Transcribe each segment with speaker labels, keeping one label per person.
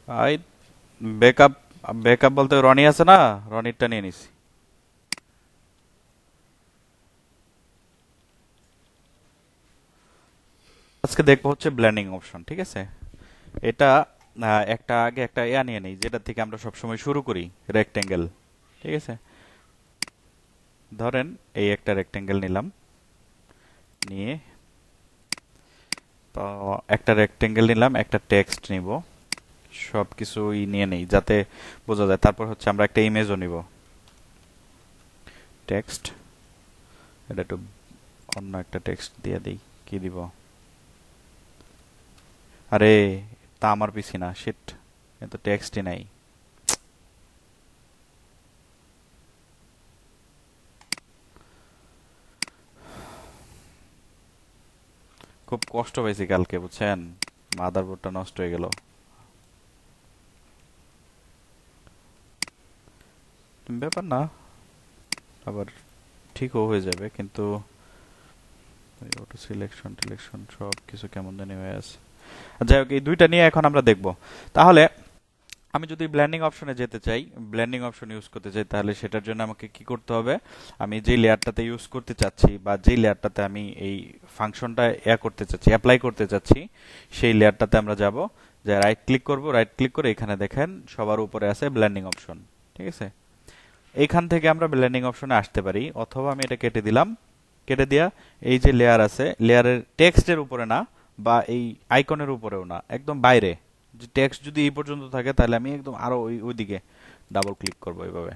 Speaker 1: I backup backup বলতে রনি আছে না, রনিরটা নিয়ে নিছি। আজকে দেখবো হচ্ছে ব্লেন্ডিং অপশন, ঠিক আছে। এটা একটা আগে একটা ইয়া নিয়ে নেই, যেটা থেকে আমরা সবসময় শুরু করি, রেক্টেঙ্গেল, ঠিক আছে। ধরেন এই একটা রেক্টেঙ্গেল নিলাম, নিয়ে তো একটা রেক্টেঙ্গেল নিলাম, একটা টেক্সট নিব, সব কিছুই নিয়ে নেই যাতে বোঝা যায়। তারপর হচ্ছে আমরা একটা ইমেজও নিব, টেক্সট। এটা একটু অন্য একটা টেক্সট দিয়ে দিই। কি দিব? আরে, তা আমার পিসি না, শিট, কিন্তু টেক্সটই নাই। খুব কষ্ট পাইছি কালকে, বুঝছেন, মাদারবোর্ডটা নষ্ট হয়ে গেল। ব্যাপার না, আবার ঠিকও হয়ে যাবে, কিন্তু অটো সিলেকশন টিলেকশন সব কিছু কেমন জানি হয়ে আছে। যাই হোক, এই দুইটা নিয়ে এখন আমরা দেখব। তাহলে আমি যদি ব্লেন্ডিং অপশনে যেতে চাই, ব্লেন্ডিং অপশন ইউজ করতে চাই, তাহলে সেটার জন্য আমাকে কি করতে হবে? আমি যে লেয়ারটাতে ইউজ করতে চাচ্ছি, বা যে লেয়ারটাতে আমি এই ফাংশনটা করতে চাচ্ছি, অ্যাপ্লাই করতে চাচ্ছি, সেই লেয়ারটাতে আমরা যাব, যে রাইট ক্লিক করব, রাইট ক্লিক করে এখানে দেখেন সবার উপরে আছে ব্লেন্ডিং অপশন, ঠিক আছে। এইখান থেকে আমরা ব্লেন্ডিং অপশনে আসতে পারি, অথবা আমি এটা কেটে দিলাম, কেটে দিয়া এই যে লেয়ার আছে, লেয়ারের টেক্সটের উপরে না, বা এই আইকনের উপরেও না, একদম বাইরে। যে টেক্সট যদি এই পর্যন্ত থাকে, তাহলে আমি একদম আরো ওইদিকে ডাবল ক্লিক করবো এইভাবে,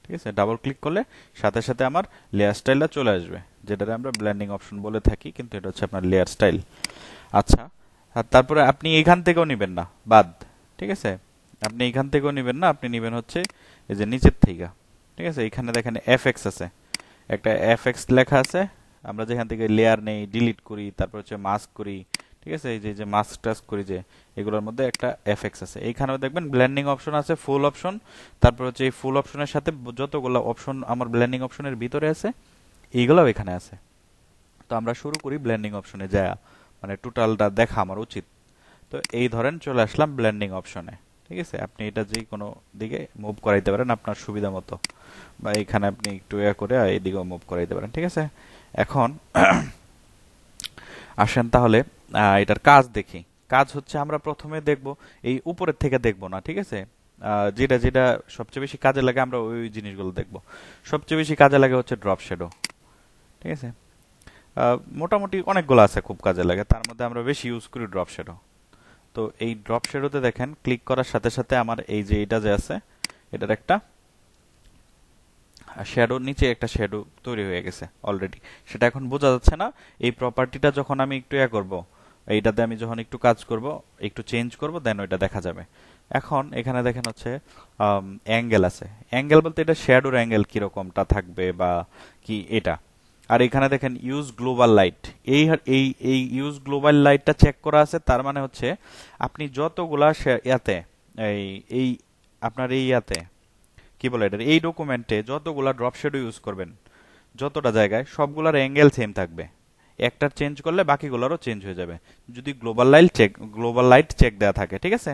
Speaker 1: ঠিক আছে। ডাবল ক্লিক করলে সাথে সাথে আমার লেয়ার স্টাইলটা চলে আসবে, যেটাতে আমরা ব্লেন্ডিং অপশন বলে থাকি, কিন্তু এটা হচ্ছে আপনার লেয়ার স্টাইল। আচ্ছা, আর তারপরে আপনি এখান থেকেও নিবেন না, বাদ, ঠিক আছে। আপনি এখান থেকেও নিবেন না, আপনি নিবেন হচ্ছে এই যে নিচের থেকে, ঠিক আছে। এখানে দেখেন এফএক্স আছে, একটা এফএক্স লেখা আছে। আমরা যেখান থেকে লেয়ার নেই, ডিলিট করি, তারপর হচ্ছে মাস্ক করি, ঠিক আছে, এই যে যে মাস্ক টাস্ক করি, যে এগুলোর মধ্যে একটা এফএক্স আছে। এইখানেও দেখবেন ব্লেন্ডিং অপশন আছে, ফুল অপশন। তারপর হচ্ছে এই ফুল অপশনের সাথে যতগুলো অপশন আমার ব্লেন্ডিং অপশনের ভিতরে আছে, এইগুলোও এখানে আছে। তো আমরা শুরু করি ব্লেন্ডিং অপশনে যায়, মানে টোটালটা দেখা আমার উচিত। তো এই ধরেন চলে আসলাম ব্লেন্ডিং অপশনে, ঠিক আছে। আপনি এটা যে কোনো দিকে মুভ করাইতে পারেন আপনার সুবিধা মতো, বা এখানে আপনি একটু করে এইদিকেও মুভ করাইতে পারেন, ঠিক আছে। এখন আসেন তাহলে এটার কাজ দেখি। কাজ হচ্ছে আমরা প্রথমে দেখব, এই উপরের থেকে দেখব না, ঠিক আছে। যেটা যেটা সবচেয়ে বেশি কাজে লাগে আমরা ওই জিনিসগুলো দেখব। সবচেয়ে বেশি কাজে লাগে হচ্ছে ড্রপ শ্যাডো, ঠিক আছে। মোটামুটি অনেকগুলো আছে খুব কাজে লাগে, তার মধ্যে আমরা বেশি ইউজ করি ড্রপ শ্যাডো। তো এই ড্রপ শ্যাডোতে দেখেন ক্লিক করার সাথে সাথে আমার এই যে এটা যে আছে, এটার একটা শ্যাডোর নিচে একটা শ্যাডো তৈরি হয়ে গেছে অলরেডি। সেটা এখন বোঝা যাচ্ছে না। এই প্রপার্টিটা যখন আমি একটু করব, এইটাতে আমি যখন একটু কাজ করব, একটু চেঞ্জ করব, দেন ওইটা দেখা যাবে। এখন এখানে দেখেন হচ্ছে অ্যাঙ্গেল আছে। অ্যাঙ্গেল বলতে এটা শ্যাডোর অ্যাঙ্গেল কিরকমটা থাকবে বা কি এটা। আর এখানে দেখেন ইউজ গ্লোবাল লাইট, এই এই এই ইউজ গ্লোবাল লাইটটা চেক করা আছে। তার মানে হচ্ছে আপনি যতগুলা ইয়াতে এই এই আপনার এই ইয়াতে কি বলে এটা, এই ডকুমেন্টে যতগুলা ড্রপ শ্যাডো ইউজ করবেন, যতটা জায়গায় সবগুলার অ্যাঙ্গেল সেম থাকবে। একটার চেঞ্জ করলে বাকিগুলোরও চেঞ্জ হয়ে যাবে, যদি গ্লোবাল লাইট চেক দেওয়া থাকে, ঠিক আছে।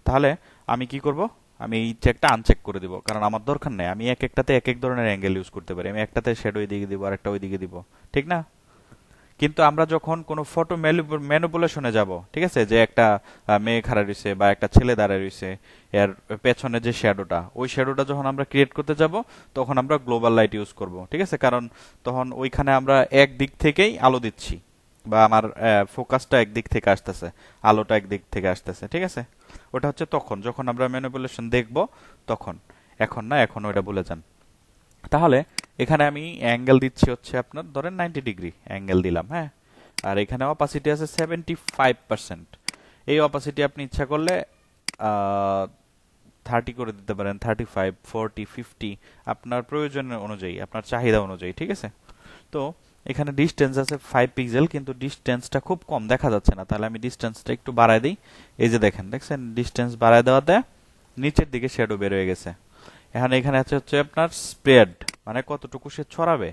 Speaker 1: তাহলে আমি কি করব? আমি এই চেকটা আনচেক করে দিব, কারণ আমার দরকার নেই। আমি এক একটাতে এক এক ধরনের অ্যাঙ্গেল ইউজ করতে পারি। আমি একটাতে শ্যাডো এদিকে দিব, আর একটা ওইদিকে দিব, ঠিক না? কিন্তু আমরা যখন কোনো ফটো ম্যানিপুলেশনে যাব, ঠিক আছে, যে একটা মেয়ে খাড়া রইছে বা একটা ছেলে দাঁড়ায় রইছে, এর পেছনে যে শ্যাডোটা, ওই শ্যাডোটা যখন আমরা ক্রিয়েট করতে যাব, তখন আমরা গ্লোবাল লাইট ইউজ করব, ঠিক আছে। কারণ তখন ওইখানে আমরা এক দিক থেকেই আলো দিচ্ছি, বা আমার ফোকাসটা একদিক থেকে আসতেছে, আলোটা একদিক থেকে আসতেছে, ঠিক আছে। ওটা হচ্ছে তখন যখন আমরা ম্যানিপুলেশন দেখব, তখন। এখন না, এখন ওইটা ভুলে যান। তাহলে এখানে আমি অ্যাঙ্গেল দিচ্ছি হচ্ছে আপনার ধরেন 90 ডিগ্রি অ্যাঙ্গেল দিলাম, হ্যাঁ। আর এখানে অপাসিটি আছে 75%। এই অপাসিটি আপনি ইচ্ছা করলে 30 করে দিতে পারেন, 35, 40, 50, আপনার প্রয়োজন অনুযায়ী, আপনার চাহিদা অনুযায়ী, ঠিক আছে। তো এখানে ডিস্টেন্স আছে 5 পিক্সেল, কিন্তু ডিস্টেন্সটা খুব কম দেখা যাচ্ছে না, তাহলে আমি ডিস্টেন্সটা একটু বাড়ায় দিই। এই যে দেখেন, দেখছেন ডিস্টেন্স বাড়ায় দেওয়াতে নিচের দিকে শ্যাডো বের হয়ে গেছে। এখন এখানে আছে হচ্ছে আপনার স্প্রেড, মানে কতটুকু সে ছড়াবে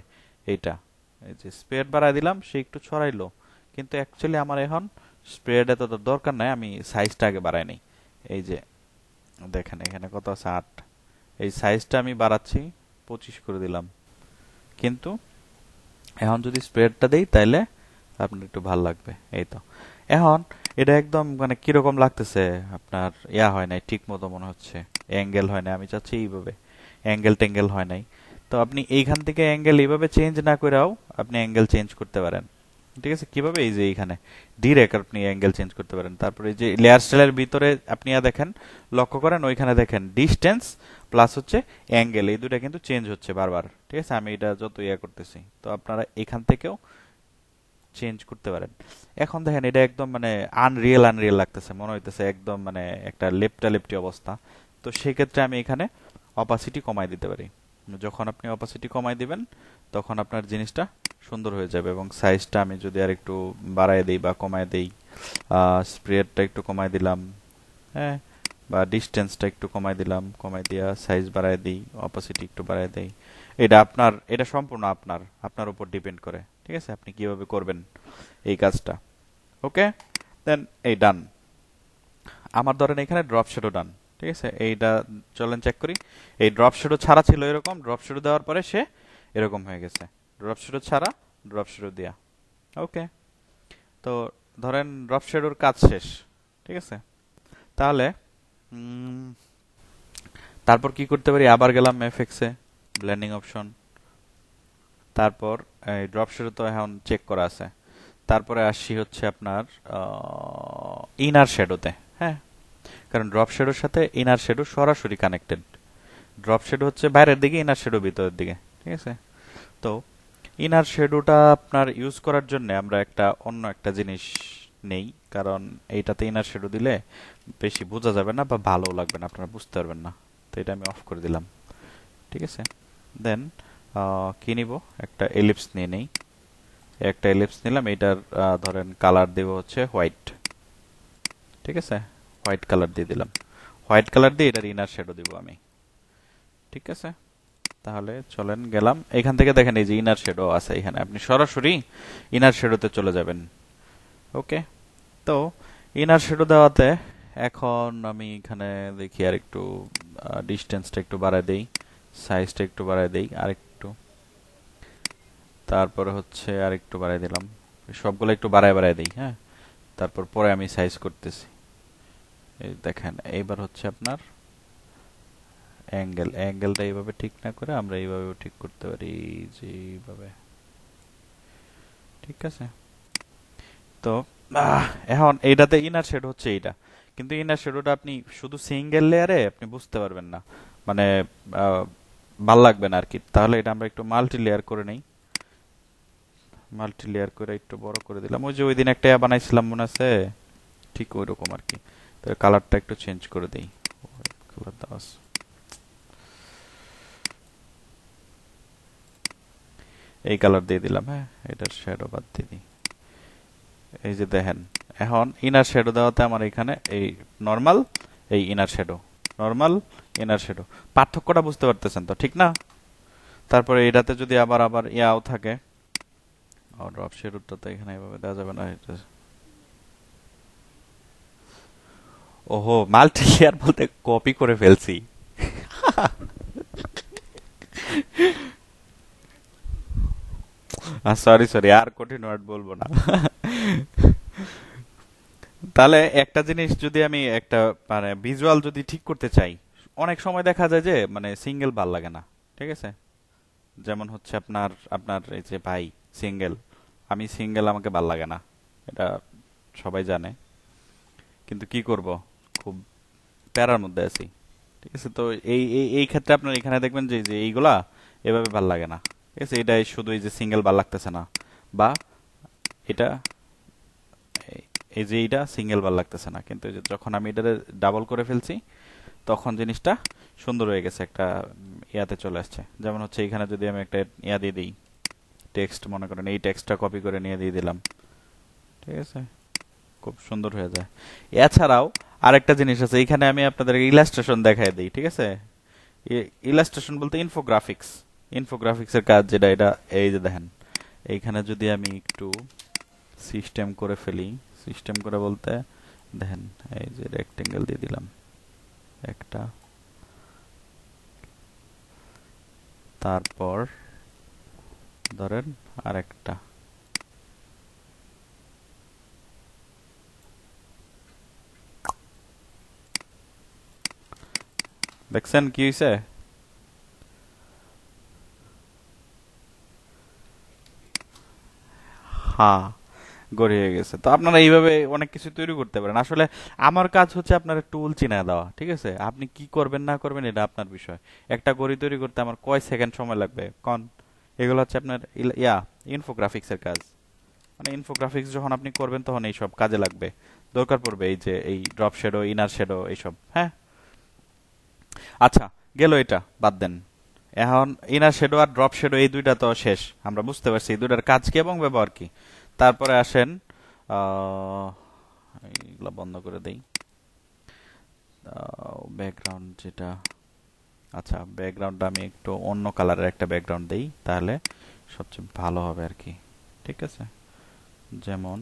Speaker 1: এইটা। এই যে স্প্রেড বাড়ায় দিলাম, সে একটু ছড়াইলো, কিন্তু অ্যাকচুয়ালি আমার এখন স্প্রেড এত দরকার নাই, আমি সাইজটা আগে বাড়াই নেই। এই যে দেখেন এখানে কত আছে 8, এই সাইজটা আমি বাড়াচ্ছি 25 করে দিলাম, কিন্তু এখন যদি স্প্রেডটা দেই তাইলে আপনার একটু ভাল লাগবে। এই তো এখন এটা একদম মানে কিরকম লাগতেছে, আপনার হয় নাই ঠিক মতো মনে হচ্ছে, অ্যাঙ্গেল হয় না। আমি চাচ্ছি এইভাবে অ্যাঙ্গেল ট্যাঙ্গেল হয় নাই। তো আপনি এইখান থেকে অ্যাঙ্গেল এইভাবে চেঞ্জ না করেও আপনি অ্যাঙ্গেল চেঞ্জ করতে পারেন। ঠিক আছে, কিভাবে? এই যে এইখানে ডিরেক্ট আপনি অ্যাঙ্গেল চেঞ্জ করতে পারেন। তারপরে এই যে লেয়ার স্টাইলের ভিতরে আপনি দেখেন, লক্ষ্য করেন ওইখানে দেখেন ডিস্টেন্স প্লাস হচ্ছে অ্যাঙ্গেল, এই দুটা কিন্তু চেঞ্জ হচ্ছে বারবার। ঠিক আছে, আমি এটা যত করতেছি, তো আপনারা এখান থেকেও চেঞ্জ করতে পারেন। এখন দেখেন এটা একদম মানে আনরিয়েল আনরিয়েল লাগতেছে, মনে হইতেছে একদম মানে একটা লেপটা লেপটি অবস্থা। তো সেক্ষেত্রে আমি এখানে অপাসিটি কমাই দিতে পারি। যখন আপনি অপাসিটি কমাই দিবেন তখন আপনার জিনিসটা সুন্দর হয়ে যাবে। এবং সাইজটা আমি যদি আর একটু বাড়ায় দেই বা কমায় দেই, স্প্রেডটা একটু কমায় দিলাম, হ্যাঁ, বা ডিস্টেন্সটা একটু কমায় দিলাম, কমায় দিয়া সাইজ বাড়ায় দিই, অপাসিটি একটু বাড়ায় দেই, এটা সম্পূর্ণ আপনার আপনার উপর ডিপেন্ড করে। ঠিক আছে, আপনি কিভাবে করবেন এই কাজটা। ওকে, দেন এই ডান। আমার ধরেন এখানে ড্রপ শ্যাডো ডান। ঠিক আছে, এইটা চলেন চেক করি। এই ড্রপ শ্যাডো ছাড়া ছিল এরকম, ড্রপ শ্যাডো দেওয়ার পরে সে এরকম হয়ে গেছে। ড্রপ শ্যাডো ছাড়া, ড্রপ শ্যাডো দেয়া। ওকে, তো ধরেন ড্রপ শ্যাডোর কাজ শেষ। ঠিক আছে, তাহলে তারপর কি করতে পারি? আবার গেলাম এফএক্স এ, ব্লেন্ডিং অপশন, তারপর এই ড্রপ শ্যাডো তো এখন চেক করা আছে। তারপরে আসছি হচ্ছে আপনার ইনার শ্যাডোতে। হ্যাঁ, কারণ ড্রপ শ্যাডোর সাথে ইনার শ্যাডো সরাসরি কানেক্টেড। ড্রপ শ্যাডো হচ্ছে বাইরের দিকে, ইনার শ্যাডো ভিতরের দিকে। ঠিক আছে, তো ইনার শ্যাডোটা আপনার ইউজ করার জন্য আমরা অন্য একটা জিনিস নেই, কারণ এইটাতে ইনার শ্যাডো দিলে বেশি বোঝা যাবে না বা ভালো লাগবে না, আপনারা বুঝতে পারবেন না। তো এটা আমি অফ করে দিলাম। ঠিক আছে, দেন কি নিব? একটা এলিপস নিয়ে নেই। একটা এলিপস নিলাম, এটার ধরেন কালার দেব হচ্ছে হোয়াইট। ঠিক আছে, হোয়াইট কালার দিয়ে দিলাম। হোয়াইট কালার দিয়ে এটার ইনার শ্যাডো দিব আমি। ঠিক আছে, তাহলে চলেন গেলাম এখান থেকে, দেখেন এই যে ইনার শ্যাডো আছে এখানে, আপনি সরাসরি ইনার শ্যাডোতে চলে যাবেন। ওকে, তো ইনার শ্যাডো দেওয়াতে এখন আমি এখানে দেখি আর একটু ডিস্টেন্সটা একটু বাড়ায় দেই, সাইজটা একটু বাড়ায় দেই আর একটু, তারপরে হচ্ছে আর একটু বাড়ায় দিলাম, সবগুলো একটু বাড়ায় বাড়ায় দেই। হ্যাঁ, তারপর পরে আমি সাইজ করতেছি। এই দেখেন এইবার হচ্ছে আপনার অ্যাঙ্গেলটা এইভাবে ঠিক না করে আমরা এইভাবেও ঠিক করতে পারি, যে এইভাবে। ঠিক আছে, তো এখন এইটাতে ইনার শেড হচ্ছে এইটা, কিন্তু ইনার শেডোটা আপনি শুধু সিঙ্গেল লেয়ারে আপনি বুঝতে পারবেন না, মানে ভাল লাগবে না আর কি। তাহলে এটা আমরা একটু মাল্টি লেয়ার করে নেই। মাল্টি লেয়ার করে একটু বড় করে দিলাম। ওই যে ওই দিন একটা বানাইছিলাম মনে আছে, ঠিক ওই রকম আর কি। তো কালারটা একটু চেঞ্জ করে দেই। কালার দাও, এই কালার দিয়ে দিলাম। হ্যাঁ, এটার শ্যাডো বাদ দিয়ে দিই। এই যে দেখেন এখন ইনার শ্যাডো দেওয়াতে আমার এখানে এই নর্মাল, এই inner shadow, normal, inner shadow, পার্থক্যটা বুঝতে পারতেছেন তো, ঠিক না? তারপরে এটাতে যদি আবার আবার ইয়াও থাকে, ড্রপ শ্যাডোটা তো এখানে এভাবে দেওয়া যাবে না। এটা ওহো, মাল্টি লেয়ার বলতে কপি করে ফেলছি। সরি সরি, আর কঠিন ওয়ার্ড বলবো না। তাহলে একটা জিনিস যদি আমি একটা মানে ভিজুয়াল যদি ঠিক করতে চাই, অনেক সময় দেখা যায় যে মানে সিঙ্গেল ভাল লাগে না। ঠিক আছে, যেমন হচ্ছে আপনার আপনার এই যে ভাই সিঙ্গেল, আমি সিঙ্গেল, আমাকে ভাল লাগে না, এটা সবাই জানে। কিন্তু কি করব, খুব প্যারার মধ্যে আছি। ঠিক আছে, তো এই এই এই ক্ষেত্রে আপনার এখানে দেখবেন যে যে এইগুলা এভাবে ভাল লাগে না। ঠিক আছে, এটাই শুধু এই যে সিঙ্গেল ভাল লাগতেছে না, বা এটা এই যে এইটা সিঙ্গেল ভাল লাগতেছে না, কিন্তু এই যে যখন আমি এটা ডাবল করে ফেলছি তখন জিনিসটা সুন্দর হয়ে গেছে, একটা ইয়াতে চলে আসছে। যেমন হচ্ছে এখানে যদি আমি একটা ইয়া দিয়ে দিই, টেক্সট মনে করেন, এই টেক্সটটা কপি করে নিয়ে দিয়ে দিলাম। ঠিক আছে, খুব সুন্দর হয়ে যায়। এছাড়াও আরেকটা জিনিস আছে, এখানে আমি আপনাদের ইলাস্ট্রেশন দেখাই দিই। ঠিক আছে, ইলাস্ট্রেশন বলতে ইনফোগ্রাফিক্স, ইনফোগ্রাফিক্সের কাজ যেটা, এটা এই যে দেখেন এইখানে যদি আমি একটু সিস্টেম করে ফেলি, সিস্টেম করে বলতে দেখেন এই যে রেক্টেঙ্গেল দিয়ে দিলাম। একটা, তারপর ধরেন আরেকটা। দেখছেন কি হয়েছে? হ্যাঁ, গড়িয়ে গেছে। তো আপনারা এইভাবে অনেক কিছু তৈরি করতে পারেন। আসলে আমার কাজ হচ্ছে আপনার টুল চিনা দেওয়া, ঠিক আছে? আপনি কি করবেন না করবেন এটা আপনার বিষয়। একটা ঘড়ি তৈরি করতে আমার কয় সেকেন্ড সময় লাগবে কোন? এগুলো হচ্ছে আপনার ইনফোগ্রাফিক্স এর কাজ। মানে ইনফোগ্রাফিক্স যখন আপনি করবেন তখন এইসব কাজে লাগবে, দরকার পড়বে, এই যে এই ড্রপ শ্যাডো, ইনার শ্যাডো, এইসব। হ্যাঁ, আচ্ছা, গেল এটা বাদ দেন। এখন ইনার শ্যাডো আর ড্রপ শ্যাডো এই দুইটা তো শেষ, আমরা বুঝতে পারছি এই দুইটার কাজ কি এবং ব্যবহার কি। তারপরে আসেন, আহ, এইগুলা বন্ধ করে দেই, ব্যাকগ্রাউন্ড যেটা, আচ্ছা ব্যাকগ্রাউন্ডটা আমি একটু অন্য কালারের একটা ব্যাকগ্রাউন্ড দেই, তাহলে সবচেয়ে ভালো হবে আর কি। ঠিক আছে, যেমন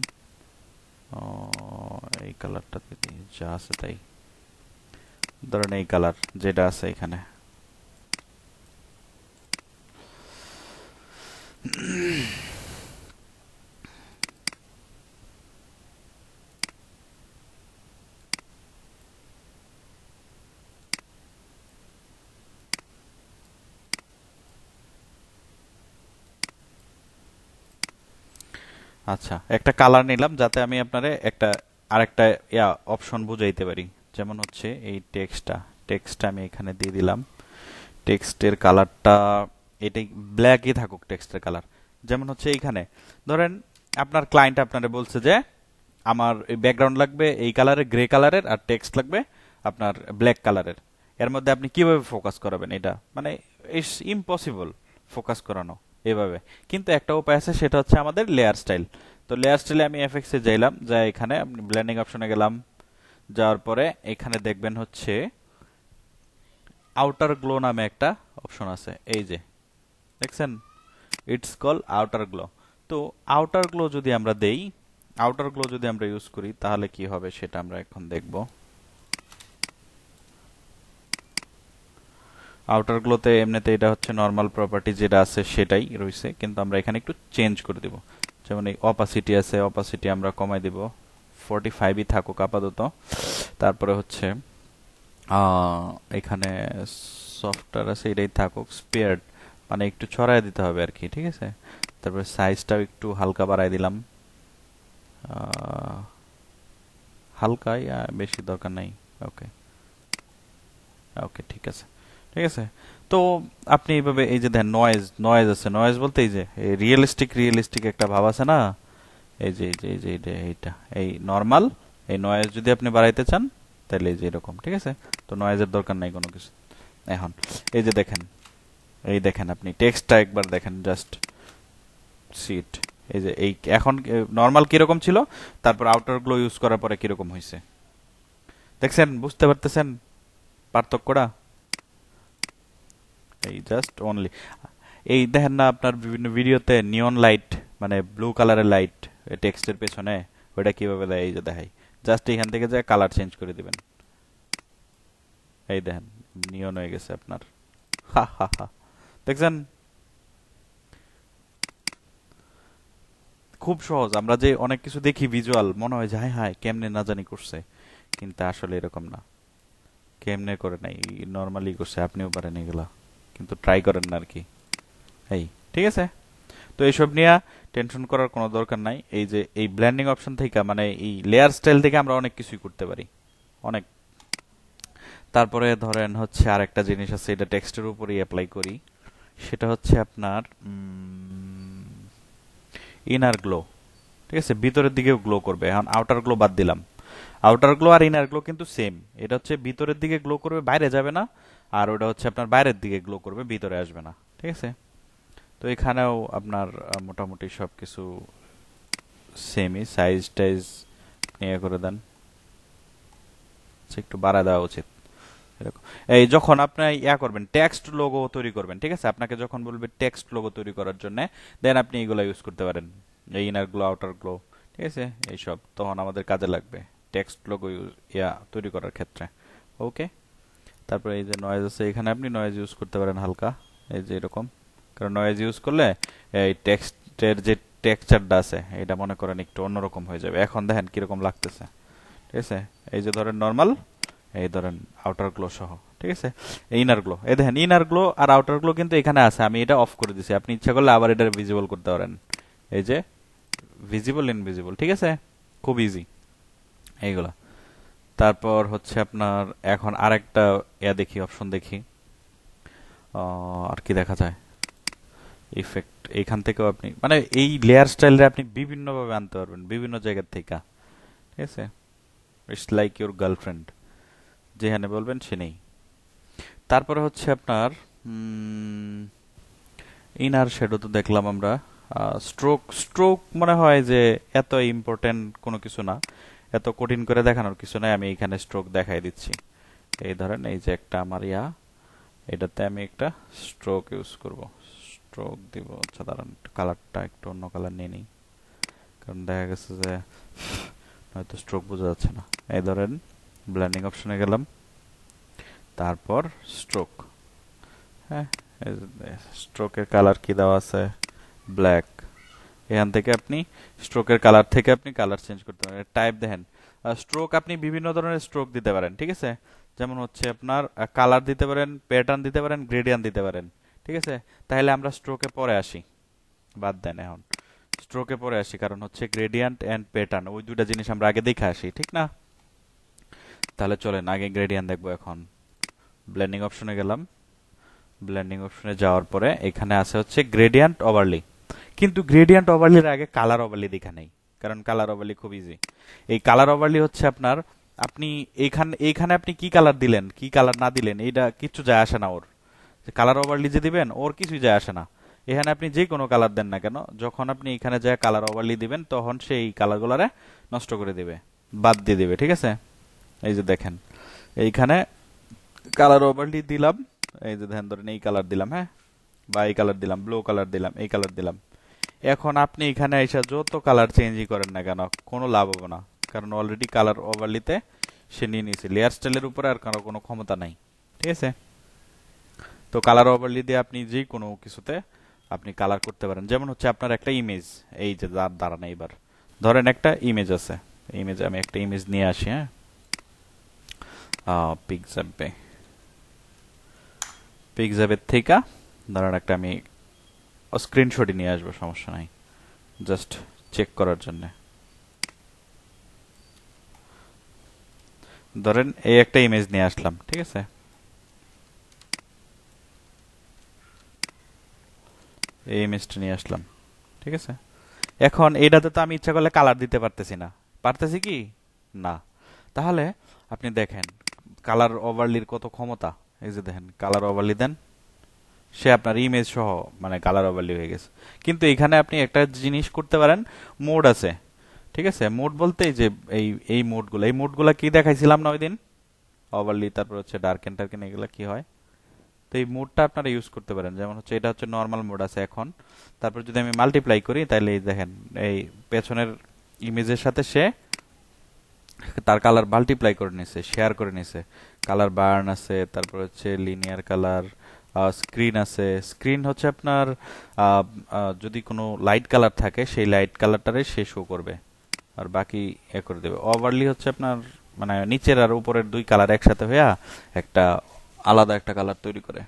Speaker 1: এই কালারটা দিই, যা আছে তাই। ধরেন এই কালার যেটা আছে এখানে। আচ্ছা, একটা কালার নিলাম যাতে আমি আপনারে একটা আরেকটা অপশন বুঝাইতে পারি। যেমন হচ্ছে এই টেক্সটটা আমি এখানে দিয়ে দিলাম। টেক্সটের কালারটা এটাই, ব্ল্যাকই থাকুক টেক্সটের কালার। যেমন হচ্ছে এইখানে ধরেন আপনার ক্লায়েন্ট আপনারে বলছে যে আমার এই ব্যাকগ্রাউন্ড লাগবে এই কালারের, গ্রে কালারের, আর টেক্সট লাগবে আপনার ব্ল্যাক কালারের। এর মধ্যে আপনি কিভাবে ফোকাস করাবেন? এটা মানে ইটস ইম্পসিবল ফোকাস করানো এভাবে। কিন্তু একটা উপায় আছে, সেটা হচ্ছে আমাদের লেয়ার স্টাইল। তো লেয়ার স্টাইলে আমি এফএক্স এ যাইলাম, যা এখানে আপনি ব্লেন্ডিং অপশনে গেলাম, যাওয়ার পরে এখানে দেখবেন হচ্ছে আউটার গ্লো নামে একটা অপশন আছে, এই যে দেখছেন, ইটস কল আউটার গ্লো। তো আউটার গ্লো যদি আমরা দেই, আউটার গ্লো যদি আমরা ইউজ করি তাহলে কি হবে সেটা আমরা এখন দেখব। আউটার গ্লোতে এমনিতে এটা হচ্ছে নর্মাল প্রপার্টি যেটা আছে সেটাই রয়েছে, কিন্তু আমরা এখানে একটু চেঞ্জ করে দিব। যেমন এই অপাসিটি আছে, অপাসিটি আমরা কমাই দিব, 45ই থাকুক আপাতত। তারপরে হচ্ছে এখানে সফটওয়্যার আছে, এটাই থাকুক। স্পেয়ার্ড মানে একটু ছড়ায় দিতে হবে আর কি, ঠিক আছে? তারপরে সাইজটাও একটু হালকা বাড়াই দিলাম, হালকা, বেশি দরকার নাই। ওকে, ওকে, ঠিক আছে, ঠিক আছে। তো আপনি এইভাবে এই যে দেখেন নয়েজ, নয়েজ আছে, নয়েজ বলতে এই যে রিয়েলিস্টিক, রিয়েলিস্টিক একটা ভাব আছে না, এই যে এই যে এই যে এইটা এই নর্মাল, এই নয়েজ যদি আপনি বাড়াইতে চান তাহলে এই যে এরকম, ঠিক আছে? তো নয়েজের দরকার নাই কোনো কিছু। এখন এই যে দেখেন, এই দেখেন আপনি টেক্সটটা একবার দেখেন, জাস্ট সিট। এই যে এই এখন নর্মাল কিরকম ছিল, তারপর আউটার গ্লো ইউজ করার পরে কিরকম হয়েছে দেখছেন? বুঝতে পারতেছেন পার্থক্যটা? এই জাস্ট অনলি এই দেখেন না আপনার বিভিন্ন ভিডিওতে নিয়ন লাইট, মানে ব্লু কালারের লাইট টেক্সটের পেছনে, ওটা কিভাবে দেয় এই যে দেখাই। জাস্ট এখান থেকে যে কালার চেঞ্জ করে দিবেন, এই দেখেন নিয়ন হয়ে গেছে আপনার। হা হা হা, দেখছেন? খুব সহজ। আমরা যে অনেক কিছু দেখি ভিজুয়াল, মনে হয় যে হায় হায় কেমনে না জানি করছে, কিন্তু আসলে এরকম না। কেমনে করে নাই, নর্মালি করছে, আপনিও পারেন এগুলা, কিন্তু ট্রাই করেন না আর কি। এই, ঠিক আছে? তো এইসব নিয়ে টেনশন করার কোনো দরকার নাই। এই যে এই ব্লেন্ডিং অপশন থেকে, মানে এই লেয়ার স্টাইল থেকে আমরা অনেক কিছুই করতে পারি, অনেক। তারপরে ধরেন হচ্ছে আরেকটা জিনিস আছে, এটা টেক্সটের উপরই অ্যাপ্লাই করি, সেটা হচ্ছে আপনার ইনার গ্লো। ঠিক আছে, ভিতরের দিকেও গ্লো করবে। এখন আউটার গ্লো বাদ দিলাম, আউটার গ্লো আর ইনার গ্লো কিন্তু সেম। এটা হচ্ছে ভিতরের দিকে গ্লো করবে, বাইরে যাবে না। আর ওটা হচ্ছে আপনার বাইরের দিকে গ্লো করবে, ভিতরে আসবে না, ঠিক আছে? তো এখানেও আপনার মোটামুটি সবকিছু সেমই, সাইজ টাইজ নিয়ে করে দেন, একটু বাড়া দেওয়া উচিত এরকম। এই যখন আপনি করবেন টেক্সট লোগো তৈরি করবেন, ঠিক আছে, আপনাকে যখন বলবে টেক্সট লোগো তৈরি করার জন্য, দেন আপনি এগুলো ইউজ করতে পারেন, এই ইনার গ্লো, আউটার গ্লো, ঠিক আছে? এইসব তখন আমাদের কাজে লাগবে টেক্সট লোগো তৈরি করার ক্ষেত্রে। ওকে, তারপরে এই যে নয়েজ আছে, এখানে আপনি নয়েজ ইউজ করতে পারেন হালকা, এই যে এরকম। কারণ নয়েজ ইউজ করলে এই টেক্সটের যে টেক্সচারটা আছে এটা মনে করেন একটু অন্যরকম হয়ে যাবে। এখন দেখেন কিরকম লাগতেছে, ঠিক আছে। এই যে ধরেন নর্মাল, এই ধরেন আউটার গ্লো সহ, ঠিক আছে। ইনার গ্লো, এই দেখেন ইনার গ্লো আর আউটার গ্লো কিন্তু এখানে আছে, আমি এটা অফ করে দিছি। আপনি ইচ্ছা করলে আবার এটা ভিজিবল করতে পারেন, এই যে ভিজিবল ইনভিজিবল, ঠিক আছে। খুব ইজি এইগুলা। তারপর হচ্ছে আপনার এখন আরেকটা দেখি, অপশন দেখি। আর কি দেখা যায়, ইফেক্ট। এইখান থেকেও আপনি মানে এই লেয়ার স্টাইলটা আপনি বিভিন্ন ভাবে আনতে পারবেন, বিভিন্ন জায়গা থেকে, ঠিক আছে। ইটস লাইক ইউর গার্লফ্রেন্ড, যেখানে বলবেন সে নেই। তারপরে হচ্ছে আপনার ইনার শ্যাডো তো দেখলাম আমরা। স্ট্রোক, স্ট্রোক মনে হয় যে এত ইম্পর্টেন্ট কোনো কিছু না, এত কঠিন করে দেখানোর কিছু নাই। আমি এখানে স্ট্রোক দেখাই দিচ্ছি। এই ধরেন এই যে একটা আমার এটাতে আমি একটা স্ট্রোক ইউজ করব, স্ট্রোক দিব। আচ্ছা দাঁড়ান, কালারটা একটু অন্য কালার নিয়ে নিই, কারণ দেখা গেছে যে হয়তো স্ট্রোক বোঝা যাচ্ছে না। এই ধরেন ব্লেন্ডিং অপশনে গেলাম, তারপর স্ট্রোক। হ্যাঁ, স্ট্রোকের কালার কি দেওয়া আছে, ব্ল্যাক। এখান থেকে আপনি স্ট্রোকের কালার থেকে আপনি কালার চেঞ্জ করতে পারেন। টাইপ দেখেন, স্ট্রোক আপনি বিভিন্ন ধরনের স্ট্রোক দিতে পারেন, ঠিক আছে। যেমন হচ্ছে আপনার কালার দিতে পারেন, প্যাটার্ন দিতে পারেন, গ্রেডিয়ান্ট দিতে পারেন, ঠিক আছে। তাহলে আমরা স্ট্রোকে পরে আসি, বাদ দেন এখন স্ট্রোকে পরে আসি, কারণ হচ্ছে গ্রেডিয়ান্ট এন্ড প্যাটার্ন ওই দুইটা জিনিস আমরা আগে দেখে আসি, ঠিক না। তাহলে চলেন আগে গ্রেডিয়ান্ট দেখবো। এখন ব্লেন্ডিং অপশনে গেলাম, ব্লেন্ডিং অপশনে যাওয়ার পরে এখানে আছে হচ্ছে গ্রেডিয়ান্ট ওভারলি। কিন্তু গ্রেডিয়ান্ট ওভারলির আগে কালার ওভারলি দেখা নেই, কারণ কালার ওভারলি খুব ইজি। এই কালার ওভারলি হচ্ছে আপনার, আপনি এইখানে এইখানে আপনি কি কালার দিলেন কি কালার না দিলেন এইটা কিছু যায় আসে না ওর। কালার ওভারলি যে দিবেন ওর কিছুই যায় আসে না। এখানে আপনি যে কোনো কালার দেন না কেন, যখন আপনি এখানে যায় কালার ওভারলি দিবেন তখন সেই কালারগুলারে নষ্ট করে দিবে, বাদ দিয়ে দিবে, ঠিক আছে। এই যে দেখেন এইখানে কালার ওভারলি দিলাম, এই যে ধ্যান ধরেন এই কালার দিলাম, হ্যাঁ, বা এই কালার দিলাম, ব্লু কালার দিলাম, এই কালার দিলাম। এখন আপনি এখানে এসে যত কালার চেঞ্জই করেন না কেন কোনো লাভ হবে না, কারণ অলরেডি কালার ওভারলিতে সে নিয়ে নিয়েছে। লেয়ার স্টাইলের উপরে আর কারো কোনো ক্ষমতা নাই, ঠিক আছে। তো কালার ওভারলি দিয়ে আপনি যে কোনো কিছুতে আপনি কালার করতে পারেন। যেমন হচ্ছে আপনার একটা ইমেজ, এই যে দাঁড়ান এইবার ধরেন একটা ইমেজ আছে, ইমেজ আমি একটা ইমেজ নিয়ে আসি, হ্যাঁ, পিকজাবে, পিকজাবের থেকে ধরেন একটা আমি স্ক্রিনশটই নিয়ে আসবো, সমস্যা নাই, জাস্ট চেক করার জন্য। ধরেন এই একটা ইমেজ নিয়ে আসলাম, ঠিক আছে। এই ইমেজটা নিয়ে আসলাম, ঠিক আছে। এখন এইটাতে তো আমি ইচ্ছা করলে কালার দিতে পারতেছি না, পারতেছি কি না। তাহলে আপনি দেখেন কালার ওভারলির কত ক্ষমতা। এই যে দেখেন কালার ওভারলি দেন, সে আপনার ইমেজ সহ মানে কালার ওভারলি হয়ে গেছে। কিন্তু এখানে আপনি একটা জিনিস করতে পারেন, মোড আছে, ঠিক আছে। মোড বলতে এই যে এই মোডগুলো, এই মোডগুলো কি দেখাইছিলাম না ওই দিন, ওভারলি, তারপর হচ্ছে ডার্কেন টার্কেন, এগুলো কি হয়। তো এই মোডটা আপনারা ইউজ করতে পারেন। যেমন হচ্ছে এটা হচ্ছে নর্মাল মোড আছে এখন। তারপর যদি আমি মাল্টিপ্লাই করি তাহলে এই দেখেন এই পেছনের ইমেজের সাথে সে তার কালার মাল্টিপ্লাই করে নিছে, শেয়ার করে নিছে। কালার বার্ন আছে, তারপর হচ্ছে লিনিয়ার কালার, স্ক্রিন আছে। স্ক্রিন হচ্ছে আপনার যদি কোনো লাইট কালার থাকে সেই লাইট কালারটারে সে শো করবে, আর বাকি করে দেবে। ওভারলি হচ্ছে আপনার মানে নিচের আর উপরের দুই কালার একসাথে হইয়া একটা আলাদা একটা কালার তৈরি করে।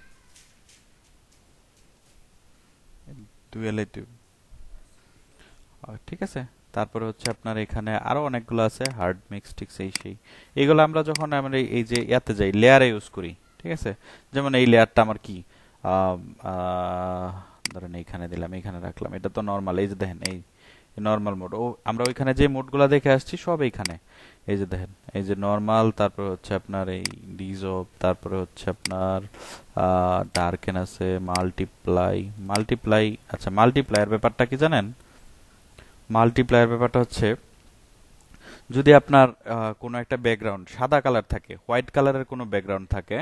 Speaker 1: ডুয়ালিটি, ঠিক আছে। তারপরে হচ্ছে আপনার এখানে আরো অনেকগুলো আছে, হার্ড মিক্স টিক্স এই সেই। এগুলো আমরা যখন আমরা এই যে ইয়াতে যাই লেয়ারে ইউজ করি, ঠিক আছে। যেমন এই লেয়ারটা আমার কি আহ, আহ, ধরেন এইখানে দিলাম, এইখানে রাখলাম, এটা তো নর্মাল। এই যে দেখেন এই নর্মাল মোড, ও আমরা ওইখানে যে মোডগুলো দেখে আসছি সব এইখানে। এই যে দেখেন এই যে নর্মাল, তারপরে হচ্ছে আপনার এই ডিজব, তারপরে হচ্ছে আপনার ডার্কেন আছে, মাল্টিপ্লাই। মাল্টিপ্লাই, আচ্ছা মাল্টিপ্লাইয়ের ব্যাপারটা কি জানেন। মাল্টিপ্লাইয়ের ব্যাপারটা হচ্ছে যদি আপনার কোনো একটা ব্যাকগ্রাউন্ড সাদা কালার থাকে, হোয়াইট কালারের কোনো ব্যাকগ্রাউন্ড থাকে,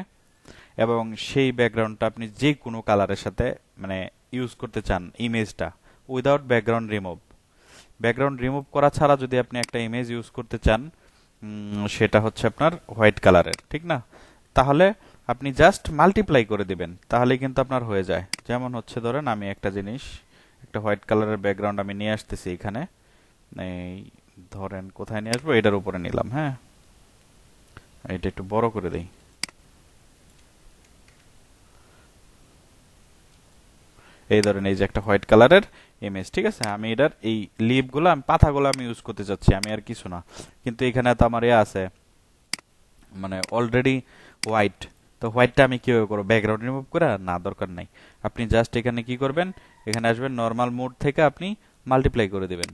Speaker 1: এবং সেই ব্যাকগ্রাউন্ডটা আপনি যে কোনো কালারের সাথে মানে ইউজ করতে চান ইমেজটা without background remove, background remove করা ছাড়া যদি আপনি একটা ইমেজ ইউজ করতে চান, সেটা হচ্ছে আপনার হোয়াইট কালারের, ঠিক না। তাহলে আপনি জাস্ট মাল্টিপ্লাই করে দিবেন, তাহলে কিন্তু আপনার হয়ে যায়। যেমন হচ্ছে ধরেন আমি একটা জিনিস, একটা হোয়াইট কালারের ব্যাকগ্রাউন্ড আমি নিয়ে আসতেছি এখানে, এই ধরেন কোথায় নিয়ে আসবো, এটার উপরে নিলাম। হ্যাঁ, এটা একটু বড় করে দেই। এই ধরেন এই যে একটা হোয়াইট কালারের ইমেজ, ঠিক আছে। আমি এটার এই লিভগুলো, আমি পাতাগুলো আমি ইউজ করতে চাচ্ছি, আমি আর কিছু না। কিন্তু এখানে তো আমার আছে, মানে অলরেডি হোয়াইট। তো হোয়াইটটা আমি কিভাবে করবো, ব্যাকগ্রাউন্ড রিমুভ করে? না, দরকার নাই। আপনি জাস্ট এখানে কি করবেন, এখানে আসবেন, নর্মাল মোড থেকে আপনি মাল্টিপ্লাই করে দিবেন,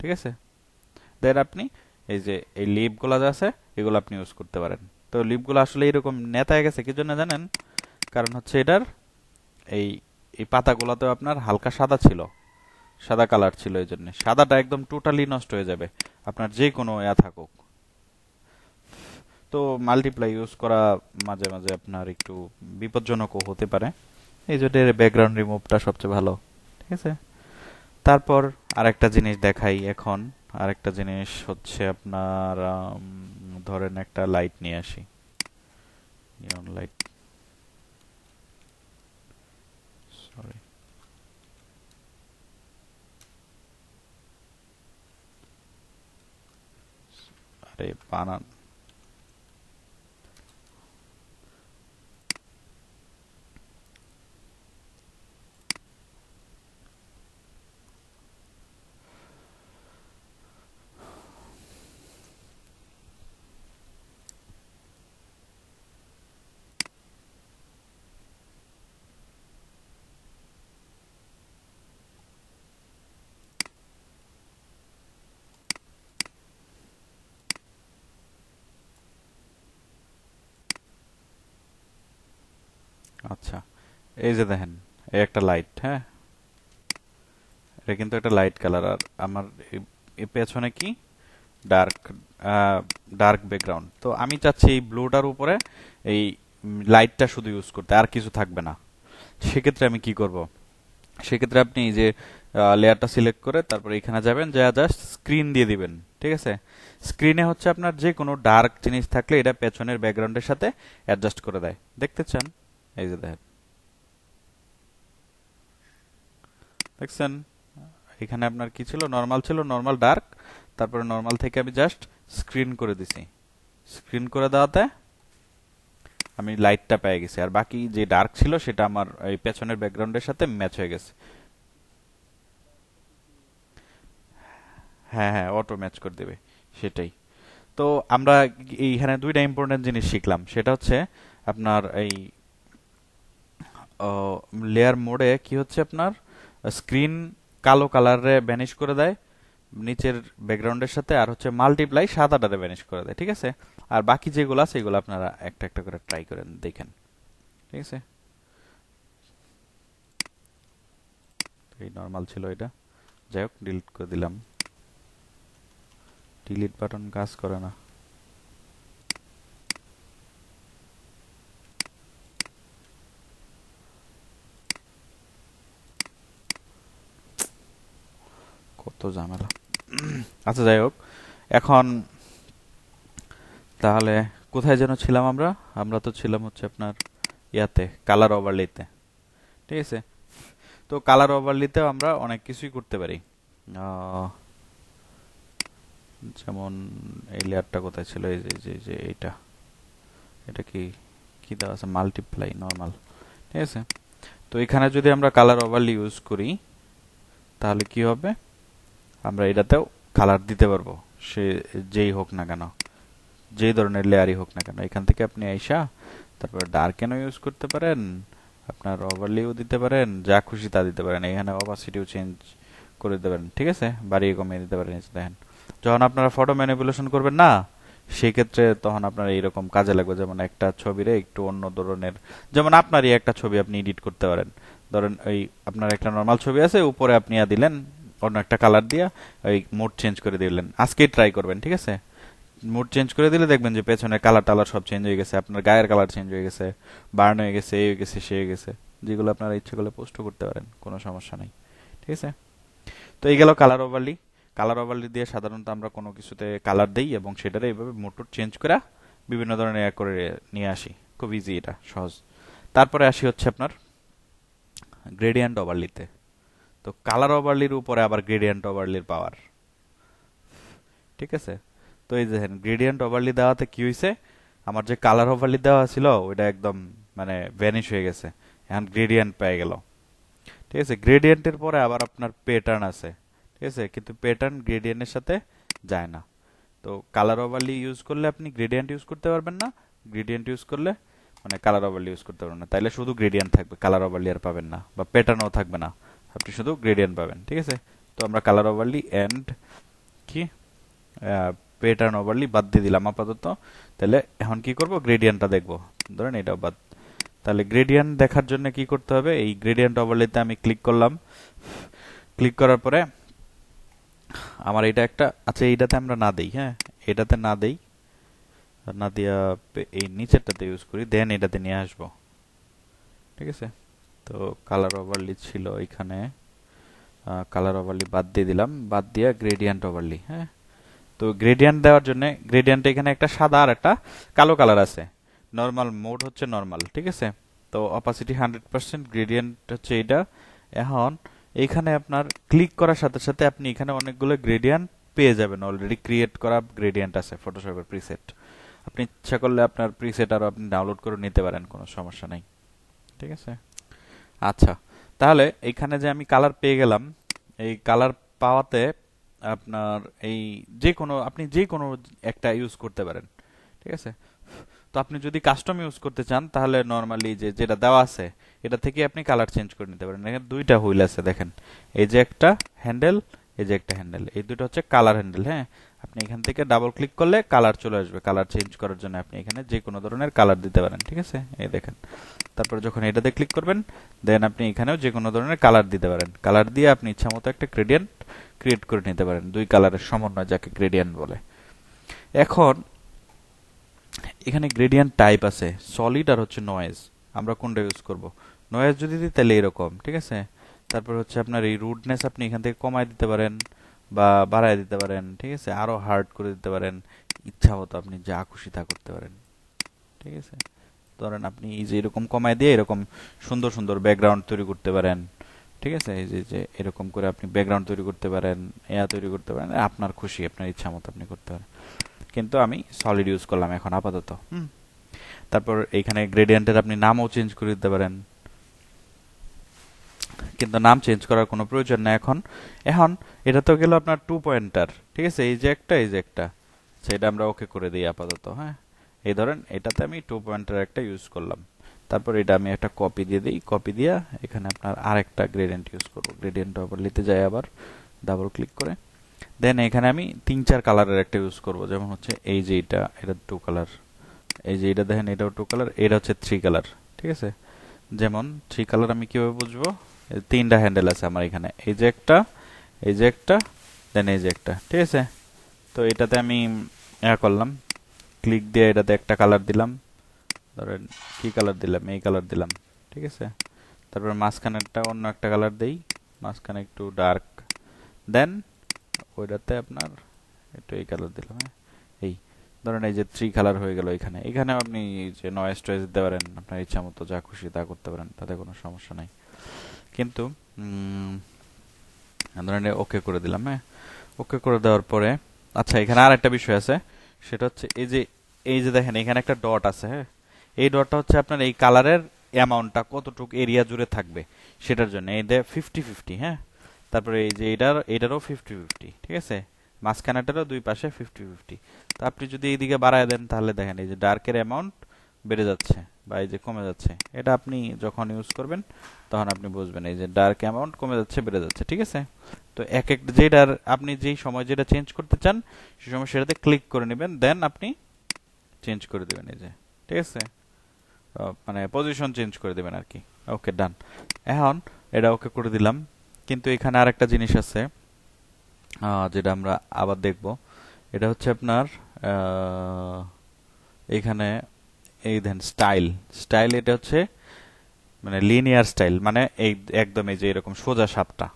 Speaker 1: ঠিক আছে। দেন আপনি এই যে এই লিভগুলো যা আছে এগুলো আপনি ইউজ করতে পারেন। তো লিভগুলো আসলে এরকম নেতায় গেছে কি জন্য জানেন? কারণ হচ্ছে এটার এই এই পাতাগুলোতে আপনার হালকা সাদা ছিল, সাদা কালার ছিল, এই জন্য সাদাটা একদম টোটালি নষ্ট হয়ে যাবে আপনার যে কোনো থাকুক। তো মাল্টিপ্লাই ইউজ করা মাঝে মাঝে আপনার একটু বিপজ্জনকও হতে পারে, এই জন্য ব্যাকগ্রাউন্ড রিমুভটা সবচেয়ে ভালো, ঠিক আছে। তারপর আরেকটা জিনিস দেখাই এখন। আরেকটা জিনিস হচ্ছে আপনার ধরেন একটা লাইট নিয়ে আসি, নিয়ন লাইট, সরি, আরে বানান। আচ্ছা, এই যে দেখেন, এই একটা লাইট, হ্যাঁ, এটা কিন্তু একটা লাইট কালার। আর আমার এই পেছনে কি ডার্ক, ডার্ক ব্যাকগ্রাউন্ড। তো আমি চাচ্ছি এই ব্লুটার উপরে এই লাইটটা শুধু ইউজ করতে, আর কিছু থাকবে না। সেক্ষেত্রে আমি কি করব, সেক্ষেত্রে আপনি এই যে লেয়ারটা সিলেক্ট করে তারপর এখানে যাবেন, যা জাস্ট স্ক্রিন দিয়ে দিবেন, ঠিক আছে। স্ক্রিনে হচ্ছে আপনার যে কোনো ডার্ক জিনিস থাকলে এটা পেছনের ব্যাকগ্রাউন্ডের সাথে অ্যাডজাস্ট করে দেয়। দেখতে চান? এই যে দেখেন, দেখছেন এখানে আপনার কি ছিল, নর্মাল ছিল, নর্মাল ডার্ক, তারপরে নর্মাল থেকে আমি জাস্ট স্ক্রিন করে দিছি। স্ক্রিন করে দেওয়াতে আমি লাইটটা পেয়ে গেছি, আর বাকি যে ডার্ক ছিল সেটা আমার এই পেছনের ব্যাকগ্রাউন্ডের সাথে ম্যাচ হয়ে গেছে। হ্যাঁ হ্যাঁ, অটো ম্যাচ করে দেবে, সেটাই। তো আমরা এইখানে দুইটা ইম্পর্টেন্ট জিনিস শিখলাম, সেটা হচ্ছে আপনার এই লেয়ার মোডে কি হচ্ছে, আপনার স্ক্রিন কালো কালারে ভ্যানিশ করে দেয় নিচের ব্যাকগ্রাউন্ডের সাথে, আর হচ্ছে মাল্টিপ্লাই সাদাটারে ভ্যানিশ করে দেয়, ঠিক আছে। আর বাকি যেগুলো আছে এগুলো আপনারা একটা একটা করে ট্রাই করেন, দেখেন, ঠিক আছে। এই নর্মাল ছিল এটা, যাই হোক ডিলিট করে দিলাম। ডিলিট বাটন কাজ করে না। কত ঝামেলা। আচ্ছা, যাই হোক, এখন তাহলে কোথায় যেন ছিলাম আমরা? আমরা তো ছিলাম হচ্ছে আপনার ইয়াতে, কালার ওভারলেতে, ঠিক আছে। তো কালার ওভারলেতেও আমরা অনেক কিছুই করতে পারি। আহ, যেমন এই লেয়ারটা কোথায় ছিল, এই যে এইটা, এটা কি কি দেওয়া আছে, মাল্টিপ্লাই নর্মাল, ঠিক আছে। তো এখানে যদি আমরা কালার ওভারলি ইউজ করি তাহলে কি হবে, আমরা এটাতেও কালার দিতে পারবো, সে যেই হোক না কেন, যেই ধরনের লেয়ারই হোক না কেন। এখান থেকে আপনি আইসা তারপর ডার্কেনও ইউজ করতে পারেন, আপনার ওভারলিও দিতে পারেন, যা খুশি তা দিতে পারেন। এখানে অপাসিটিও চেঞ্জ করে দিতে পারেন, ঠিক আছে, বাড়িয়ে কমিয়ে দিতে পারেন। দেখেন, যখন আপনারা ফটো ম্যানিপুলেশন করবেন না, সেই ক্ষেত্রে তখন আপনার এইরকম কাজে লাগবে। যেমন একটা ছবিরে একটু অন্য ধরনের, যেমন আপনারই একটা ছবি আপনি এডিট করতে পারেন। ধরেন এই আপনার একটা নর্মাল ছবি আছে, উপরে আপনি দিলেন অন্য একটা কালার দিয়ে, ওই মোড চেঞ্জ করে দিলেন। আজকেই ট্রাই করবেন, ঠিক আছে। মুড চেঞ্জ করে দিলে দেখবেন যে পেছনে কালার টালার সব চেঞ্জ হয়ে গেছে, আপনার গায়ের কালার চেঞ্জ হয়ে গেছে, বার্ন হয়ে গেছে, এই হয়ে গেছে, সে হয়ে গেছে। যেগুলো আপনারা ইচ্ছে করলে পোস্ট করতে পারেন, কোনো সমস্যা নেই, ঠিক আছে। তো এই গেল কালার ওভারলি। কালার ওভারলি দিয়ে সাধারণত আমরা কোনো কিছুতে কালার দেই এবং সেটারে এইভাবে মোটর চেঞ্জ করে বিভিন্ন ধরনের করে নিয়ে আসি। খুব খুব ইজি, এটা সহজ। তারপরে আসি হচ্ছে আপনার গ্রেডিয়েন্ট ওভারলিতে। তো কালার ওভারলির উপরে আবার গ্রেডিয়েন্ট ওভারলির পাওয়ার, ঠিক আছে। তো এই দেখেন গ্রেডিয়েন্ট ওভারলি দেওয়াতে কি হয়েছে, আমার যে কালার ওভারলি দেওয়া ছিল ওইটা একদম মানে ভ্যানিশ হয়ে গেছে, এখন গ্রেডিয়েন্ট পেয়ে গেল, ঠিক আছে। গ্রেডিয়েন্টের পরে আবার আপনার প্যাটার্ন আছে, ঠিক আছে, কিন্তু প্যাটার্ন গ্রেডিয়েন্টের সাথে যায় না। তো কালার ওভারলি ইউজ করলে আপনি গ্রেডিয়েন্ট ইউজ করতে পারবেন না, গ্রেডিয়েন্ট ইউজ করলে মানে কালার ওভারলি ইউজ করতে পারবেন না, তাইলে শুধু গ্রেডিয়েন্ট থাকবে, কালার ওভারলি আর পাবেন না, বা প্যাটার্নও থাকবে না, আপনি শুধু গ্রেডিয়েন্ট পাবেন, ঠিক আছে। তো আমরা কালার ওভারলি এন্ড কি প্যাটার্ন ওভারলি বাদ দিয়ে দিলাম আপাতত। তাহলে এখন কি করব, গ্রেডিয়েন্টটা দেখব, ধরেন এটাও বাদ। তাহলে গ্রেডিয়েন্ট দেখার জন্য কি করতে হবে, এই গ্রেডিয়েন্ট ওভারলিতে আমি ক্লিক করলাম, ক্লিক করার পরে আমার এটা একটা আচ্ছা, এইটাতে আমরা না দেই, হ্যাঁ এটাতে না দেই, না দিয়া এই নিচেরটাতে ইউজ করি, দেন এটাতে নিয়ে আসবো, ঠিক আছে। তো কালার ওভারলি ছিল এখানে, কালার ওভারলি বাদ দিয়ে দিলাম, বাদ দিয়া গ্রেডিয়েন্ট ওভারলি, হ্যাঁ। তো গ্রেডিয়েন্ট দেওয়ার জন্য গ্রেডিয়েন্ট এখানে একটা সাদা আর একটা কালো কালার আছে, নরমাল মোড হচ্ছে নরমাল, ঠিক আছে। তো অপাসিটি 100%, গ্রেডিয়েন্ট হচ্ছে এটা। এখন এইখানে আপনার ক্লিক করার সাথে সাথে আপনি এখানে অনেকগুলো গ্রেডিয়েন্ট পেয়ে যাবেন, অলরেডি ক্রিয়েট করা গ্রেডিয়েন্ট আছে ফটোশপের প্রিসেট। আপনি ইচ্ছা করলে আপনার প্রিসেট আরো আপনি ডাউনলোড করে নিতে পারেন, কোনো সমস্যা নাই, ঠিক আছে। আচ্ছা, তাহলে এখানে যে আমি কালার পেয়ে গেলাম, এই কালার পাওয়াতে আপনার এই যে কোনো আপনি যে কোনো একটা ইউজ করতে পারেন, ঠিক আছে। তো আপনি যদি কাস্টম ইউজ করতে চান তাহলে নরমালি যে যেটা দেওয়া আছে এটা থেকে আপনি কালার চেঞ্জ করে নিতে পারেন। এখানে দুইটা হুইল আছে দেখেন, এই যে একটা হ্যান্ডেল, এই যে একটা হ্যান্ডেল, এই দুটো হচ্ছে কালার হ্যান্ডেল, হ্যাঁ। আপনি এখান থেকে ডাবল ক্লিক করলে কালার চলে আসবে, কালার চেঞ্জ করার জন্য আপনি এখানে যে কোনো ধরনের কালার দিতে পারেন, ঠিক আছে। এই দেখেন, তারপর যখন এটাতে ক্লিক করবেন দেন আপনি এখানেও যে কোনো ধরনের কালার দিতে পারেন, কালার দিয়ে আপনি ইচ্ছা মতো একটা গ্রেডিয়েন্ট ক্রিয়েট করে নিতে পারেন, দুই কালারের সমন্বয় যাকে গ্রেডিয়েন্ট বলে। এখন এখানে গ্রেডিয়েন্ট টাইপ আছে সলিড আর হচ্ছে নয়েজ, আমরা কোনটা ইউজ করব। নয়েজ যদি দিই তাহলে এরকম, ঠিক আছে। তারপর হচ্ছে আপনার এই রুডনেস আপনি এখান থেকে কমায় দিতে পারেন বা বাড়ায় দিতে পারেন, ঠিক আছে, আরো হার্ড করে দিতে পারেন, ইচ্ছা মতো আপনি যা খুশি তা করতে পারেন, ঠিক আছে। ধরেন আপনি এই যে এরকম কমায় দিয়ে এরকম সুন্দর সুন্দর ব্যাকগ্রাউন্ড তৈরি করতে পারেন, ঠিক আছে। এই যে যে এরকম করে আপনি ব্যাকগ্রাউন্ড তৈরি করতে পারেন, এয়া তৈরি করতে পারেন, আপনার খুশি, আপনার ইচ্ছা মতো আপনি করতে পারেন, কিন্তু আমি সলিড ইউজ করলাম এখন আপাতত। তারপর এখানে গ্রেডিয়েন্টের আপনি নামও চেঞ্জ করে দিতে পারেন, কিন্তু নাম চেঞ্জ করার কোনো প্রয়োজন নেই এখন। এখন এটা তো গেল আপনার 2 পয়েন্টার, ঠিক আছে, এই যে একটা এই যে একটা, সেটা আমরা ওকে করে দিই আপাতত, হ্যাঁ। এই ধরেন এটাতে আমি 2 পয়েন্টার একটা ইউজ করলাম, তারপর এটা আমি একটা কপি দিয়ে দিই, কপি দিয়া এখানে আপনার আরেকটা গ্রেডিয়েন্ট ইউজ করব, গ্রেডিয়েন্ট ওভারলিতে যাই আবার ডাবল ক্লিক করে, দেন এখানে আমি 3-4 কালারের একটা ইউজ করব, যেমন হচ্ছে এই যে এটা 2 কালার, এই যে এটা দেখেন এটাও 2 কালার, এটা হচ্ছে 3 কালার, ঠিক আছে। যেমন 3 কালার আমি কিভাবে বুঝবো, তিনটা হ্যান্ডেল আছে আমার এখানে, এই যে একটা, এই যে একটা, দেন এই যে একটা, ঠিক আছে। তো এটাতে আমি করলাম, ক্লিক দিয়ে এটাতে একটা কালার দিলাম, ধরেন কি কালার দিলাম, এই কালার দিলাম, ঠিক আছে। তারপর মাঝখানেরটা অন্য একটা কালার দেই, মাঝখানে একটু ডার্ক, দেন ওইটাতে আপনার একটু এই কালার দিলাম, হ্যাঁ। এই ধরেন এই যে 3 কালার হয়ে গেল এখানে, এখানেও আপনি যে নয়েজ টয়েজ দিতে পারেন, আপনার ইচ্ছা মতো যা খুশি তা করতে পারেন, তাতে কোনো সমস্যা নাই। কিন্তু ধরেন ওকে করে দিলাম, হ্যাঁ। ওকে করে দেওয়ার পরে আচ্ছা এখানে আর একটা বিষয় আছে, সেটা হচ্ছে এই যে দেখেন এখানে একটা ডট আছে, হ্যাঁ। এই ডটটা হচ্ছে আপনার এই কালারের অ্যামাউন্টটা কতটুকু এরিয়া জুড়ে থাকবে সেটার জন্য, এই দে 50-50, হ্যাঁ। তারপরে এই যে এটারও 50-50, ঠিক আছে, মাঝখানেটারও দুই পাশে 50-50। তো আপনি যদি এইদিকে বাড়ায় দেন তাহলে দেখেন এই যে ডার্কের অ্যামাউন্ট বেড়ে যাচ্ছে বা এই যে কমে যাচ্ছে, এটা আপনি যখন ইউজ করবেন তখন আপনি বুঝবেন এই যে ডার্ক অ্যামাউন্ট কমে যাচ্ছে বেড়ে যাচ্ছে, ঠিক আছে। তো এক এক যেটার আপনি যেই সময় যেটা চেঞ্জ করতে চান সেই সময় সেটাতে ক্লিক করে নেবেন, দেন আপনি চেঞ্জ করে দিবেন, এই যে, ঠিক আছে, মানে পজিশন চেঞ্জ করে দিবেন আর কি। ওকে ডান, এখন এটা ওকে করে দিলাম, কিন্তু এখানে আরেকটা জিনিস আছে যেটা আমরা আবার দেখব, এটা হচ্ছে আপনার এখানে এই দেন স্টাইল, স্টাইল এটা হচ্ছে মানে লিনিয়ার স্টাইল, মানে এই একদম এই যে এরকম সোজা সাপটা,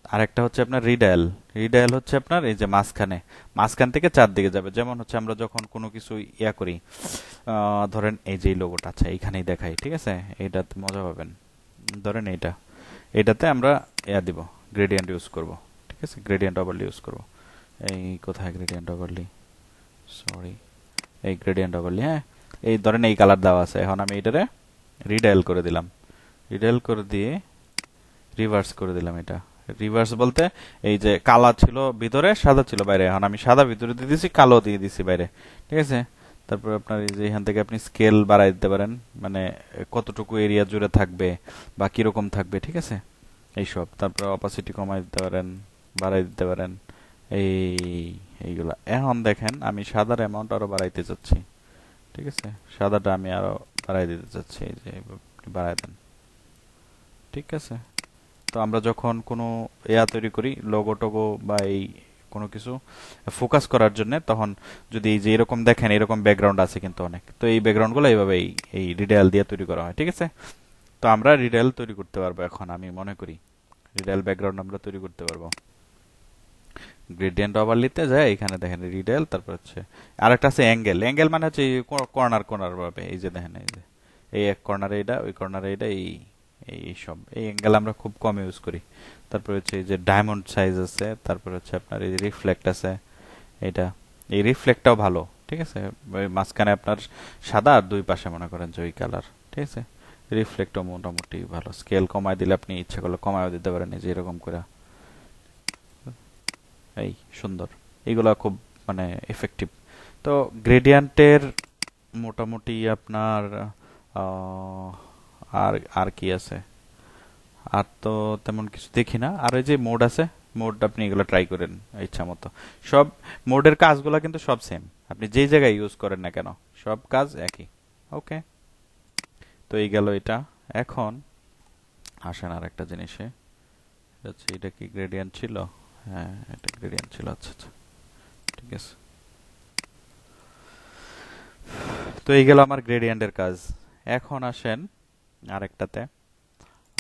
Speaker 1: আরেকটা হচ্ছে আপনার রিডায়াল। রিডায়াল হচ্ছে আপনার এই যে মাঝখানে, মাঝখান থেকে চারদিকে যাবে। যেমন হচ্ছে আমরা যখন কোনো কিছু ইয়া করি, ধরেন এই যে লোগোটা, আচ্ছা এইখানেই দেখাই, ঠিক আছে, এইটাতে মজা পাবেন। ধরেন এইটাতে আমরা ইয়া দিব, গ্রেডিয়েন্ট ইউজ করব, ঠিক আছে, গ্রেডিয়েন্ট ওভারলি ইউজ করব। এই কোথায় গ্রেডিয়েন্ট ওভারলি, সরি, এই গ্রেডিয়েন্ট ওভারলি, হ্যাঁ। এই ধরেন এই কালার দেওয়া আছে, এখন আমি এটারে রিডায়াল করে দিলাম। রিডায়াল করে দিয়ে রিভার্স করে দিলাম। এটা রিভার্স বলতে এই যে কালা ছিল ভিতরে, সাদা ছিল বাইরে, এখন আমি সাদা ভিতরে দিয়ে দিছি, কালো দিয়ে দিছি বাইরে, ঠিক আছে। তারপর আপনার এই যে এখান থেকে আপনি স্কেল বাড়াই দিতে পারেন, মানে কতটুকু এরিয়া জুড়ে থাকবে বা কিরকম থাকবে, ঠিক আছে, এইসব। তারপর অপাসিটি কমাই দিতে পারেন, বাড়াই দিতে পারেন, এই এইগুলা। এখন দেখেন আমি সাদার অ্যামাউন্ট আরো বাড়াইতে চাচ্ছি, ঠিক আছে, সাদাটা আমি আরো বাড়াই দিতে চাচ্ছি, এই যে আপনি বাড়াই দেন, ঠিক আছে। তো আমরা যখন কোনো এয়া তৈরি করি, লোগো টোগো বা এই কোনো কিছু ফোকাস করার জন্য, তখন যদি এই যে এরকম দেখেন, এরকম ব্যাকগ্রাউন্ড আছে কিন্তু অনেক, তো এই ব্যাকগ্রাউন্ডগুলো এইভাবে এই রিডায়াল দিয়ে তৈরি করা হয়, ঠিক আছে। তো আমরা রিডায়াল তৈরি করতে পারবো এখন, আমি মনে করি রিডায়াল ব্যাকগ্রাউন্ড আমরা তৈরি করতে পারবো। গ্রেডিয়েন্ট ওভারলিতে যায়, এখানে দেখেন রিডায়াল, তারপর হচ্ছে আরেকটা আছে অ্যাঙ্গেল। অ্যাঙ্গেল মানে হচ্ছে কর্নার কর্নার ভাবে, এই যে দেখেন, এই যে এই এক কর্নারে এটা, ওই কর্নারে এটা, এই এই সব এই অ্যাঙ্গেল আমরা খুব কম ইউজ করি। তারপর হচ্ছে এই যে ডায়মন্ড সাইজ আছে, তারপর হচ্ছে আপনার এই যে রিফ্লেক্ট আছে, এটা এই রিফ্লেক্টটাও ভালো, ঠিক আছে। ওই মাঝখানে আপনার সাদা, আর দুই পাশে মনে করেন যে ওই কালার, ঠিক আছে। রিফ্লেক্টও মোটামুটি ভালো, স্কেল কমায় দিলে আপনি ইচ্ছা করলে কমায় দিতে পারেন, এই যে এরকম করে, এই সুন্দর। এগুলা খুব মানে এফেক্টিভ। তো গ্রেডিয়েন্টের মোটামুটি আপনার আহ, আর আর কি আছে, আর তো তেমন কিছু দেখি না। আর ওই যে মোড আছে, মোড আপনি এগুলো ট্রাই করেন ইচ্ছা মতো। সব মোডের কাজগুলো কিন্তু সব সেম, আপনি যেই জায়গায় ইউজ করেন না কেন, সব কাজ একই। ওকে, তো এই গেল এটা। এখন আসেন আর একটা জিনিসে, আচ্ছা এটা কি গ্রেডিয়েন্ট ছিল? হ্যাঁ, এটা গ্রেডিয়েন্ট ছিল, আচ্ছা আচ্ছা, ঠিক আছে। তো এই গেল আমার গ্রেডিয়েন্টের কাজ। এখন আসেন আরেকটাতে,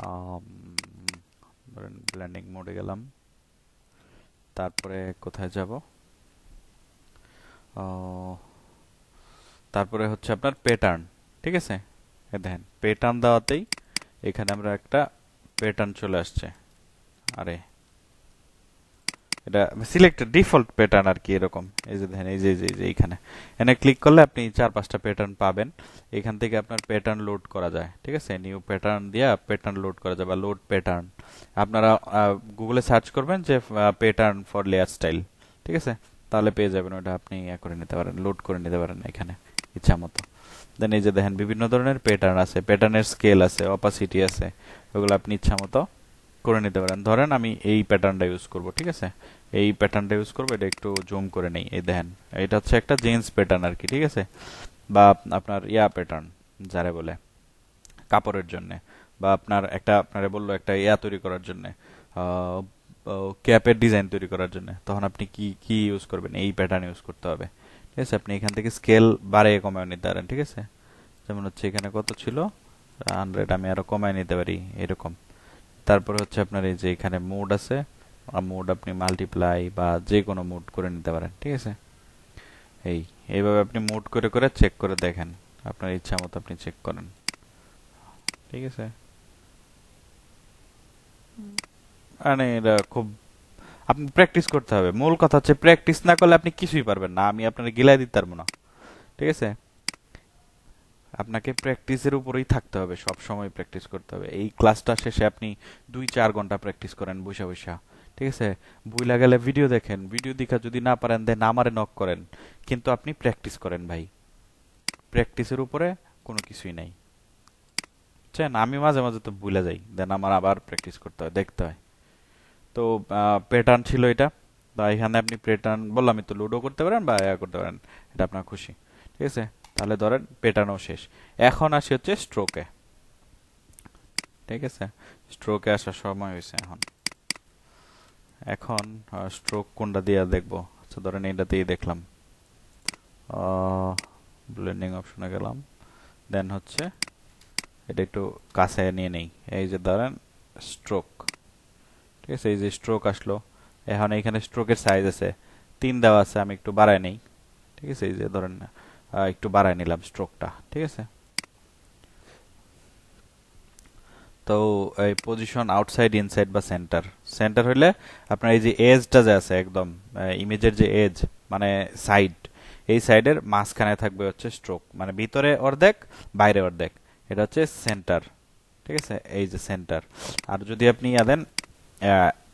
Speaker 1: আম, ধরেন ব্লেন্ডিং মোডে গেলাম, তারপরে কোথায় যাব, তারপরে হচ্ছে আপনার প্যাটার্ন, ঠিক আছে। দেখেন প্যাটার্ন দেওয়াতেই এখানে আমরা একটা প্যাটার্ন চলে আসছে। আরে এটা সিলেক্টেড ডিফল্ট প্যাটার্ন আর কি, এরকম। এই যে দেখেন, এই যে এইখানে এনে ক্লিক করলে আপনি 4-5টা প্যাটার্ন পাবেন। এখান থেকে আপনার প্যাটার্ন লোড করা যায়, ঠিক আছে, নিউ প্যাটার্ন দিয়া প্যাটার্ন লোড করা যায়, বা লোড প্যাটার্ন। আপনারা গুগলে সার্চ করবেন যে প্যাটার্ন ফর লেয়ার স্টাইল, ঠিক আছে, তাহলে পেয়ে যাবেন। ওটা আপনি ইয়া করে নিতে পারেন, লোড করে নিতে পারেন এখানে ইচ্ছা মতো। দেন এই যে দেখেন বিভিন্ন ধরনের প্যাটার্ন আছে, প্যাটার্নের স্কেল আছে, অপাসিটি আছে, ওগুলো আপনি ইচ্ছা মতো করে নিতে পারেন। ধরেন আমি এই প্যাটার্নটা ইউজ করব, ঠিক আছে, এই প্যাটার্নটা ইউজ করবো। এটা একটু জুম করে নেই, এই দেখেন এটা হচ্ছে একটা জিন্স প্যাটার্ন আর কি, ঠিক আছে, বা আপনার ইয়া প্যাটার্ন যারে বলে কাপড়ের জন্য, বা আপনার একটা আপনারে বললো একটা ইয়া তৈরি করার জন্য, ক্যাপের ডিজাইন তৈরি করার জন্য, তখন আপনি কি কি ইউজ করবেন, এই প্যাটার্ন ইউজ করতে হবে, ঠিক আছে। আপনি এখান থেকে স্কেল বাড়িয়ে কমায় নিতে পারেন, ঠিক আছে। যেমন হচ্ছে এখানে কত ছিল, 100, আমি আরো কমায় নিতে পারি এরকম। তারপরে হচ্ছে আপনার এই যে এখানে মোড আছে, মোড আপনি মাল্টিপ্লাই বা যে কোনো মোড করে নিতে পারেন, ঠিক আছে। এইভাবে আপনি মোড করে করে চেক করে দেখেন, আপনার ইচ্ছা মতো আপনি চেক করেন, ঠিক আছে। মানে এটা খুব আপনি প্র্যাকটিস করতে হবে। মূল কথা হচ্ছে প্র্যাকটিস না করলে আপনি কিছুই পারবেন না, আমি আপনার গিলাই দিতে পারবো না, ঠিক আছে। আপনাকে প্র্যাকটিসের উপরেই থাকতে হবে, সব সময় প্র্যাকটিস করতে হবে। এই ক্লাসটা শেষে আপনি 2-4 ঘন্টা প্র্যাকটিস করেন বসে বসে, ঠিক আছে। বুইলা গেলে ভিডিও দেখেন, ভিডিও দেখা যদি না পারেন দেন আমারে নক করেন, কিন্তু আপনি প্র্যাকটিস করেন ভাই। প্র্যাকটিসের উপরে কোনো কিছুই নাই, বুঝছেন। আমি মাঝে মাঝে তো ভুলে যাই, দেন আমার আবার প্র্যাকটিস করতে হয়, দেখতে হয়। তো প্যাটার্ন ছিল এটা। বা এখানে আপনি প্যাটার্ন বললামই তো, লুডো করতে পারেন বা ইয়া করতে পারেন, এটা আপনার খুশি, ঠিক আছে। তাহলে ধরেন প্যাটার্নও শেষ। এখন আসি হচ্ছে স্ট্রোকে, ঠিক আছে। স্ট্রোকে আসার সময় হয়েছে এখন। এখন স্ট্রোক কোনটা দিয়ে দেখবো, আচ্ছা ধরেন এটা দিয়ে দেখলাম, ব্লেন্ডিং অপশনে গেলাম, দেন হচ্ছে এটা একটু কাছে নিয়ে নেই, এই যে ধরেন স্ট্রোক, ঠিক আছে, এই যে স্ট্রোক আসলো। এখন এখানে স্ট্রোকের সাইজ আছে 3 দেওয়া আছে, আমি একটু বাড়ায় নেই। ঠিক আছে, এই যে ধরেন একটু বাড়ায় নিলাম স্ট্রোকটা। ঠিক আছে, তো এই পজিশন আউটসাইড, ইনসাইড বা সেন্টার। সেন্টার হইলে আপনার এই যে এজটা যে আছে একদম ইমেজের যে এজ মানে সাইড, এই সাইডের মাঝখানে থাকবে হচ্ছে স্ট্রোক, মানে ভিতরে অর্ধেক বাইরে অর্ধেক, এটা হচ্ছে সেন্টার। ঠিক আছে, এই যে সেন্টার। আর যদি আপনি দেন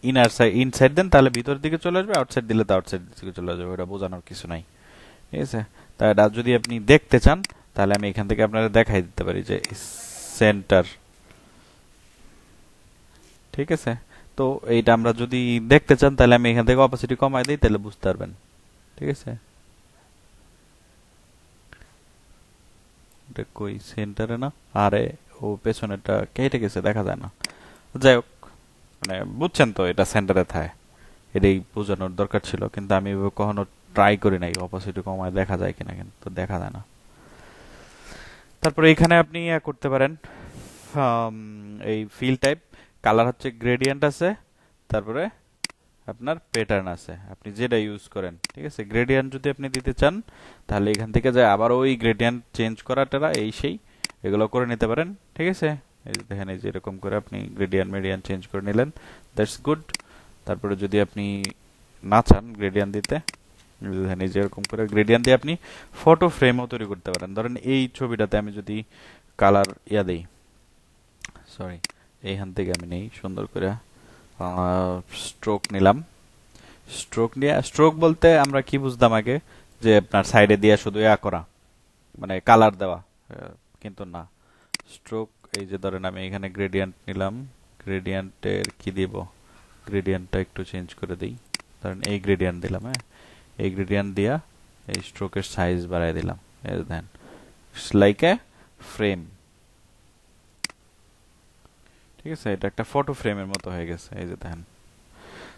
Speaker 1: ইনার সাইড, ইনসাইড দেন, তাহলে ভিতর দিকে চলে আসবে, আউটসাইড দিলে তো আউটসাইড দিকে চলে যাবে, ওটা বোঝানোর কিছু নাই। ঠিক আছে, তা এটা যদি আপনি দেখতে চান তাহলে আমি এখান থেকে আপনারা দেখাই দিতে পারি যে সেন্টার। ঠিক আছে, তো এইটা আমরা যদি দেখতে চান তাহলে আমি এখান থেকে অপাসিটি কমাই দিই, তাহলে বুঝতে পারবেন। ঠিক আছে, এটা কই সেন্টারে না, আরে ও পেছনেরটা কেটে গেছে, দেখা যায় না। যাই হোক, মানে বুঝছেন তো এটা সেন্টারে থাকে, এটাই বোঝানোর দরকার ছিল, কিন্তু আমি এভাবে কখনো ট্রাই করি নাই অপাসিটি কমায় দেখা যায় কিনা, কিন্তু দেখা যায় না। তারপরে এখানে আপনি করতে পারেন এই ফিল টাইপ, কালার হচ্ছে গ্রেডিয়েন্ট আছে, তারপরে আপনার প্যাটার্ন আছে, আপনি যেটা ইউজ করেন। ঠিক আছে, গ্রেডিয়েন্ট যদি আপনি দিতে চান তাহলে এখান থেকে যায় আবার ওই গ্রেডিয়েন্ট চেঞ্জ করাটা এই সেই এগুলো করে নিতে পারেন। ঠিক আছে, এই যে দেখেন, এই যে এরকম করে আপনি গ্রেডিয়েন্ট মিডিয়ান চেঞ্জ করে নিলেন, দ্যাটস গুড। তারপরে যদি আপনি না চান গ্রেডিয়েন্ট দিতে, দেখেন এই যে এরকম করে গ্রেডিয়েন্ট দিয়ে আপনি ফটো ফ্রেমও তৈরি করতে পারেন। ধরেন এই ছবিটাতে আমি যদি কালার দেই, সরি, এইখান থেকে আমি নেই, সুন্দর করে স্ট্রোক নিলাম। স্ট্রোক নিয়ে, স্ট্রোক বলতে আমরা কি বুঝতাম আগে, যে আপনার সাইডে দিয়ে শুধু করা, মানে কালার দেওয়া, কিন্তু না। স্ট্রোক, এই যে ধরেন আমি এখানে গ্রেডিয়েন্ট নিলাম, গ্রেডিয়েন্টের কি দিব, গ্রেডিয়েন্টটা একটু চেঞ্জ করে দিই, ধরেন এই গ্রেডিয়েন্ট দিলাম। হ্যাঁ, এই গ্রেডিয়েন্ট দিয়া এই স্ট্রোকের সাইজ বাড়াই দিলাম, এই দেন, লাইক এ ফ্রেম। ঠিক আছে, এটা একটা ফটো ফ্রেমের মতো হয়ে গেছে, এই যে দেখেন।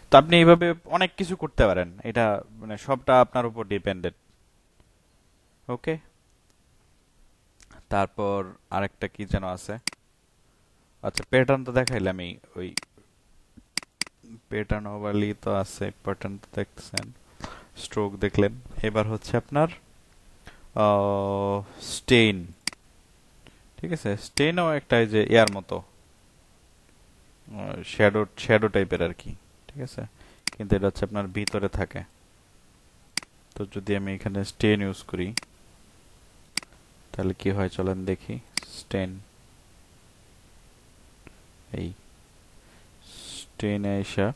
Speaker 1: তো আপনি এইভাবে অনেক কিছু করতে পারেন, এটা মানে সবটা আপনার উপর ডিপেন্ডেন্ট। ওকে, তারপর আরেকটা কি যেন আছে, আচ্ছা প্যাটার্ন তো দেখাইলাম, আমি ওই প্যাটার্ন ওভারলি তো আছে, প্যাটার্ন তো দেখতেছেন, স্ট্রোক দেখলেন। এবার হচ্ছে আপনার স্টেইন। ঠিক আছে, স্টেইনও একটা এই যে এয়ার মতো শ্যাডো শ্যাডো টাইপের আর কি। ঠিক আছে, কিন্তু এটা হচ্ছে আপনার ভিতরে থাকে। তো যদি আমি এখানে স্টেইন ইউজ করি তাহলে কি হয় চলেন দেখি। স্টেইন, এই স্টেইন আইসা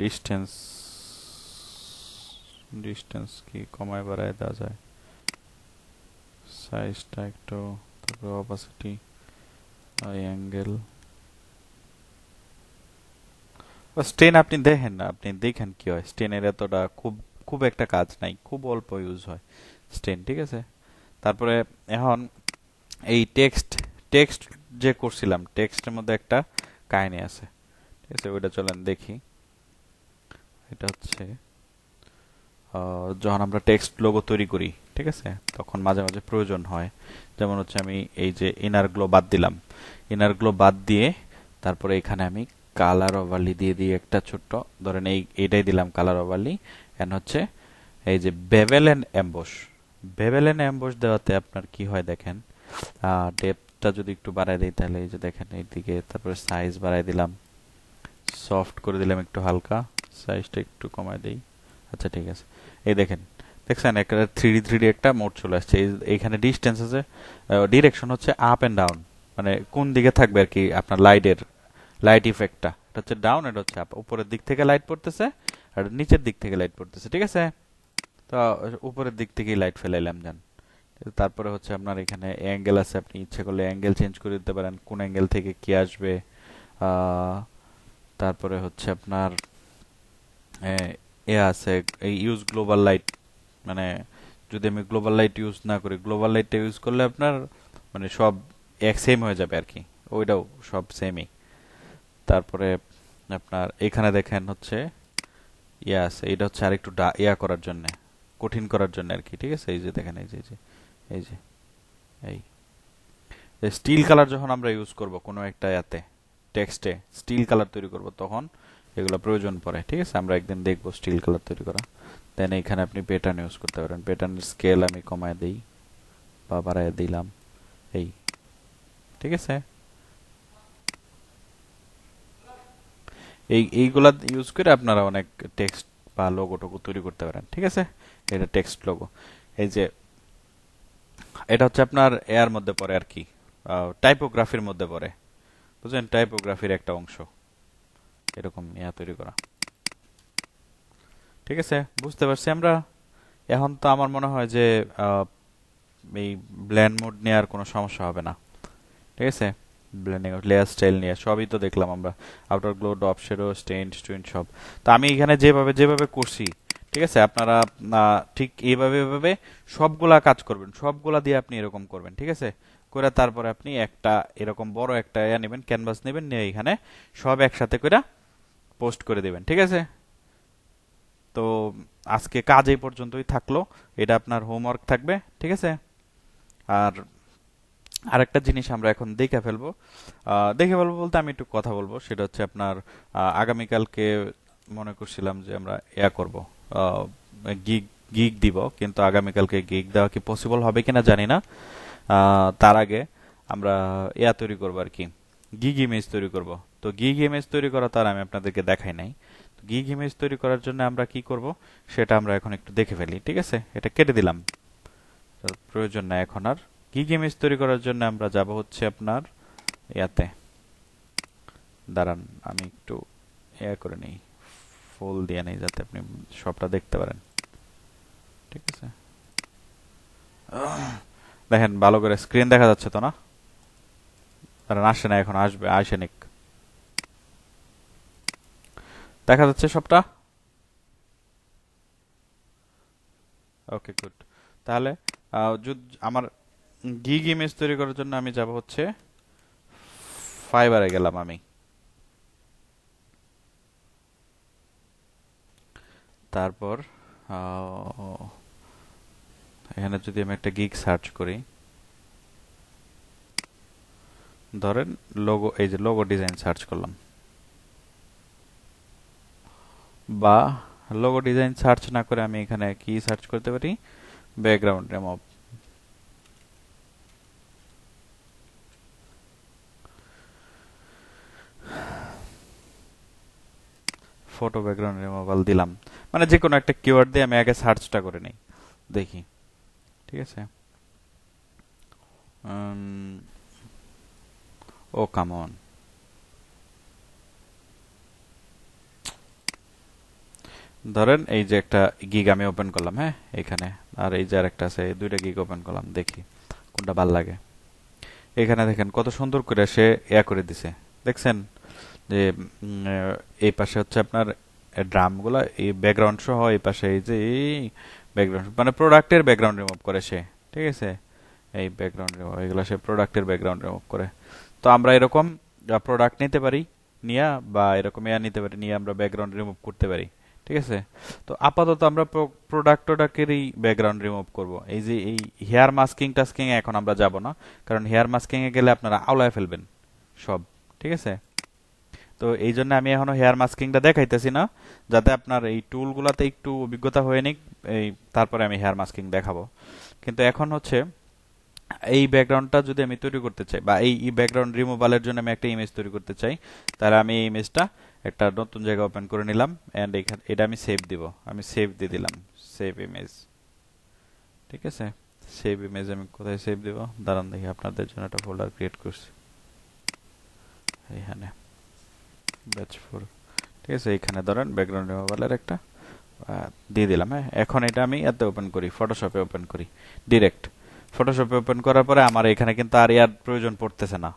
Speaker 1: ডিস্টেন্স, ডিস্টেন্স কি কমায় বাড়ায় দেওয়া যায়, সাইজটা একটু, তারপর অপাসিটি, অ্যাঙ্গেল, স্টেন আপনি দেখেন না, আপনি দেখেন কি হয়, স্টেনের এতটা খুব খুব একটা কাজ নাই, খুব অল্প ইউজ হয় স্টেন। ঠিক আছে, তারপরে এখন এই টেক্সট, টেক্সট যে করছিলাম, টেক্সটের মধ্যে একটা কাহিনী আছে। ঠিক আছে, ওইটা চলেন দেখি। এটা হচ্ছে যখন আমরা টেক্সট লোগো তৈরি করি, ঠিক আছে, তখন মাঝে মাঝে প্রয়োজন হয়। যেমন হচ্ছে আমি এই যে ইনার গ্লো বাদ দিলাম, ইনার গ্লো বাদ দিয়ে তারপরে এখানে আমি কালার ওভারলি দিয়ে দিই একটা ছোট্ট, ধরেন এইটাই দিলাম কালার ওভারলি। এন্ড হচ্ছে এই যে bevel and emboss, bevel and emboss দেওয়াতে আপনার কি হয় দেখেন, ডেপথটা যদি একটু বাড়ায় দিই তাহলে এই যে দেখেন এইদিকে, তারপরে সাইজ বাড়ায় দিলাম, সফট করে দিলাম একটু হালকা, সাইজটা একটু কমায় দিই। আচ্ছা ঠিক আছে, এই দেখেন, দেখছেন একটা থ্রি ডি একটা মোড চলে আসছে। এইখানে ডিস্টেন্স আছে, ডিরেকশন হচ্ছে আপ এন্ড ডাউন, মানে কোন দিকে থাকবে আর কি আপনার লাইটের, লাইট ইফেক্টটা, এটা হচ্ছে ডাউন, এটা হচ্ছে আপ, উপরের দিক থেকে লাইট পড়তেছে আর নিচের দিক থেকে লাইট পড়তেছে। ঠিক আছে, তো উপরের দিক থেকেই লাইট ফেলাইলাম যান। তারপরে হচ্ছে আপনার এখানে অ্যাঙ্গেল আছে, আপনি ইচ্ছে করলে অ্যাঙ্গেল চেঞ্জ করে দিতে পারেন, কোন অ্যাঙ্গেল থেকে কি আসবে। তারপরে হচ্ছে আপনার আছে এই ইউজ গ্লোবাল লাইট, মানে যদি আমি গ্লোবাল লাইট ইউজ না করি, গ্লোবাল লাইটটা ইউজ করলে আপনার মানে সব এক সেম হয়ে যাবে আর কি, ওইটাও সব সেমই। তারপরে আপনার এখানে দেখেন হচ্ছে আছে, এটা হচ্ছে আরেকটু করার জন্য, কঠিন করার জন্য আর কি। ঠিক আছে, এই যে দেখেন, এই যে এই যে এই স্টিল কালার যখন আমরা ইউজ করব কোনো একটা এতে, টেক্সটে স্টিল কালার তৈরি করব তখন এগুলো প্রয়োজন পড়ে। ঠিক আছে, আমরা একদিন দেখব স্টিল কালার তৈরি করা। দেন এখানে আপনি প্যাটার্ন ইউজ করতে পারেন। প্যাটার্নের স্কেল আমি কমায় দেই বা বাড়ায় দিলাম এই। ঠিক আছে, এইগুলা ইউজ করে আপনারা অনেক টেক্সট বা লোগো টোগো তৈরি করতে পারেন। ঠিক আছে, এটা টেক্সট লোগো। এই যে এটা হচ্ছে আপনার এর মধ্যে পড়ে আর কি, টাইপোগ্রাফির মধ্যে পড়ে, বুঝলেন? টাইপোগ্রাফির একটা অংশ এরকম তৈরি করা। ঠিক আছে, বুঝতে পারছি আমরা। এখন তো আমার মনে হয় যে এই ব্লেন্ড মোড নিয়ে আর কোনো সমস্যা হবে না। ঠিক আছে, ব্লেন্ডিং লেয়ার স্টাইল নিয়ে সবই তো দেখলাম আমরা, আউটার গ্লো, ড্রপ শ্যাডো, স্টেইন স্টুইন সব। তো আমি এখানে যেভাবে যেভাবে করছি, ঠিক আছে, আপনারা ঠিক এইভাবে এইভাবে সবগুলা কাজ করবেন, সবগুলা দিয়ে আপনি এরকম করবেন। ঠিক আছে, করে তারপরে আপনি একটা এরকম বড় একটা নেবেন, ক্যানভাস নেবেন, নিয়ে এখানে সব একসাথে করে পোস্ট করে দিবেন। ঠিক আছে, তো আজকে কাজ এই পর্যন্তই থাকলো, এটা আপনার হোমওয়ার্ক থাকবে। ঠিক আছে, আর আরেকটা জিনিস আমরা এখন দেখে ফেলবো। দেখে ফেলবো বলতে আমি একটু কথা বলবো, সেটা হচ্ছে আপনার আগামীকালকে মনে করছিলাম যে আমরা করব, গিগ গিগ দিব, কিন্তু আগামীকালকে গিগ দেওয়া কি পসিবল হবে কিনা জানি না। তার আগে আমরা তৈরি করবো আর কি, গিগ ইমেজ তৈরি করব। তো গিগ ইমেজ তৈরি করা তার আমি আপনাদেরকে দেখাই নাই। গিগ ইমেজ তৈরি করার জন্য আমরা কি করব সেটা আমরা এখন একটু দেখে ফেলি। ঠিক আছে, এটা কেটে দিলাম, প্রয়োজন নাই এখন আর। গিগ ইমেজ তৈরি করার জন্য আমরা যাব হচ্ছে আপনার দাঁড়ান আমি একটু করে নিই, ফুল দিয়ে নেই যাতে আপনি সবটা দেখতে পারেন। ঠিক আছে, দেখেন ভালো করে স্ক্রিন দেখা যাচ্ছে তো না? দাঁড়ান, আসে না, এখন আসবে, আসেনিক। দেখা যাচ্ছে সবটা? ওকে, গুড। তাহলে আমার গিগ ইমেজ তৈরি করার জন্য আমি যাব হচ্ছে ফাইবারে, গেলাম আমি। তারপর এখানে যদি আমি একটা গিগ সার্চ করি, ধরেন লোগো, এই যে লোগো ডিজাইন সার্চ করলাম, বা লোগো ডিজাইন সার্চ না করে আমি এখানে কি সার্চ করতে পারি, background remove. Photo background removal দিলাম, মানে যে কোনো একটা কিওয়ার্ড দিয়ে আমি আগে সার্চটা করে নেই, দেখি। ঠিক আছে, ও কাম অন, ধরেন এই যে একটা গিগ আমি ওপেন করলাম, হ্যাঁ এখানে, আর এই যে আরেকটা আছে, এই দুইটা গিগ ওপেন করলাম, দেখি কোনটা ভাল লাগে। এখানে দেখেন কত সুন্দর করে সে করে দিছে, দেখছেন? যে এই পাশে হচ্ছে আপনার ড্রামগুলা, এই ব্যাকগ্রাউন্ড সহ, এই পাশে এই যে এই ব্যাকগ্রাউন্ড, মানে প্রোডাক্টের ব্যাকগ্রাউন্ড রিমুভ করে সে। ঠিক আছে, এই ব্যাকগ্রাউন্ড রিমুভ, এগুলো সে প্রোডাক্টের ব্যাকগ্রাউন্ড রিমুভ করে। তো আমরা এরকম প্রোডাক্ট নিতে পারি নিয়া, বা এরকম নিতে পারি নিয়ে আমরা ব্যাকগ্রাউন্ড রিমুভ করতে পারি। ঠিক আছে, তো আপাতত আমরা প্রোডাক্টটাকেরই ব্যাকগ্রাউন্ড রিমুভ করব। এই যে এই হেয়ার মাস্কিং টাস্কিং এ এখন আমরা যাব না, কারণ হেয়ার মাস্কিং এ গেলে আপনারা আওলায় ফেলবেন সব। ঠিক আছে, তো এই জন্য আমি এখনো হেয়ার মাস্কিংটা দেখাইতেছি না, যাতে আপনার এই টুলগুলাতে একটু অভিজ্ঞতা হয়ে নিক, এই তারপরে আমি হেয়ার মাস্কিং দেখাবো। কিন্তু এখন হচ্ছে এই ব্যাকগ্রাউন্ডটা যদি আমি তৈরি করতে চাই, বা এই ব্যাকগ্রাউন্ড রিমুভালের জন্য আমি একটা ইমেজ তৈরি করতে চাই, তাহলে আমি এই ইমেজটা একটা নতুন জায়গা ওপেন করে নিলাম, এন্ড এটা আমি সেভ দিব, আমি সেভ দিয়ে দিলাম, সেভ ইমেজ। ঠিক আছে, সেভ ইমেজ আমি কোথায় সেভ দিব, দাঁড়ান দেখি, আপনাদের জন্য একটা ফোল্ডার ক্রিয়েট করছি এখানে, ব্যাচ 4। ঠিক আছে, এখানে ধরেন ব্যাকগ্রাউন্ড রিমুভালের একটা দিয়ে দিলাম। হ্যাঁ, এখন এটা আমি এতে ওপেন করি, ফটোশপে ওপেন করি ডিরেক্ট। ফটোশপে ওপেন করার পরে আমার এখানে কিন্তু আর প্রয়োজন পড়তেছে না,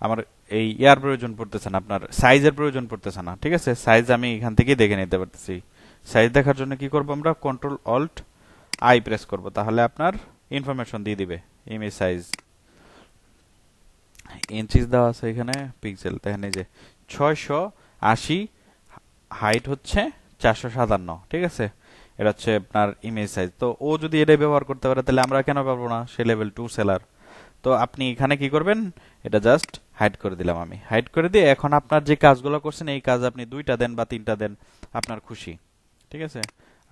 Speaker 1: আমার এই প্রয়োজন পড়তেছে না, আপনার সাইজের প্রয়োজন পড়তেছে না। ঠিক আছে, সাইজ আমি এখান থেকেই দেখে নিতে পারতেছি। সাইজ দেখার জন্য কি করব, আমরা কন্ট্রোল অল্ট আই প্রেস করব, তাহলে আপনার ইনফরমেশন দিয়ে দিবে। ইমেজ সাইজ ইঞ্চিস দেওয়া আছে এখানে, পিক্সেল দেখেন এই যে 680, হাইট হচ্ছে 457। ঠিক আছে, এটা হচ্ছে আপনার ইমেজ সাইজ। তো ও যদি এটাই ব্যবহার করতে পারে, তাহলে আমরা কেন পারবো না? সে লেভেল 2 সেলার। তো তো আপনি এখানে কি করবেন, এটা জাস্ট হাইড করে দিলাম আমি। হাইড করে দিয়ে এখন আপনার যে কাজগুলো করছেন এই কাজ আপনি 2টা দেন বা 3টা দেন, আপনার খুশি। ঠিক আছে,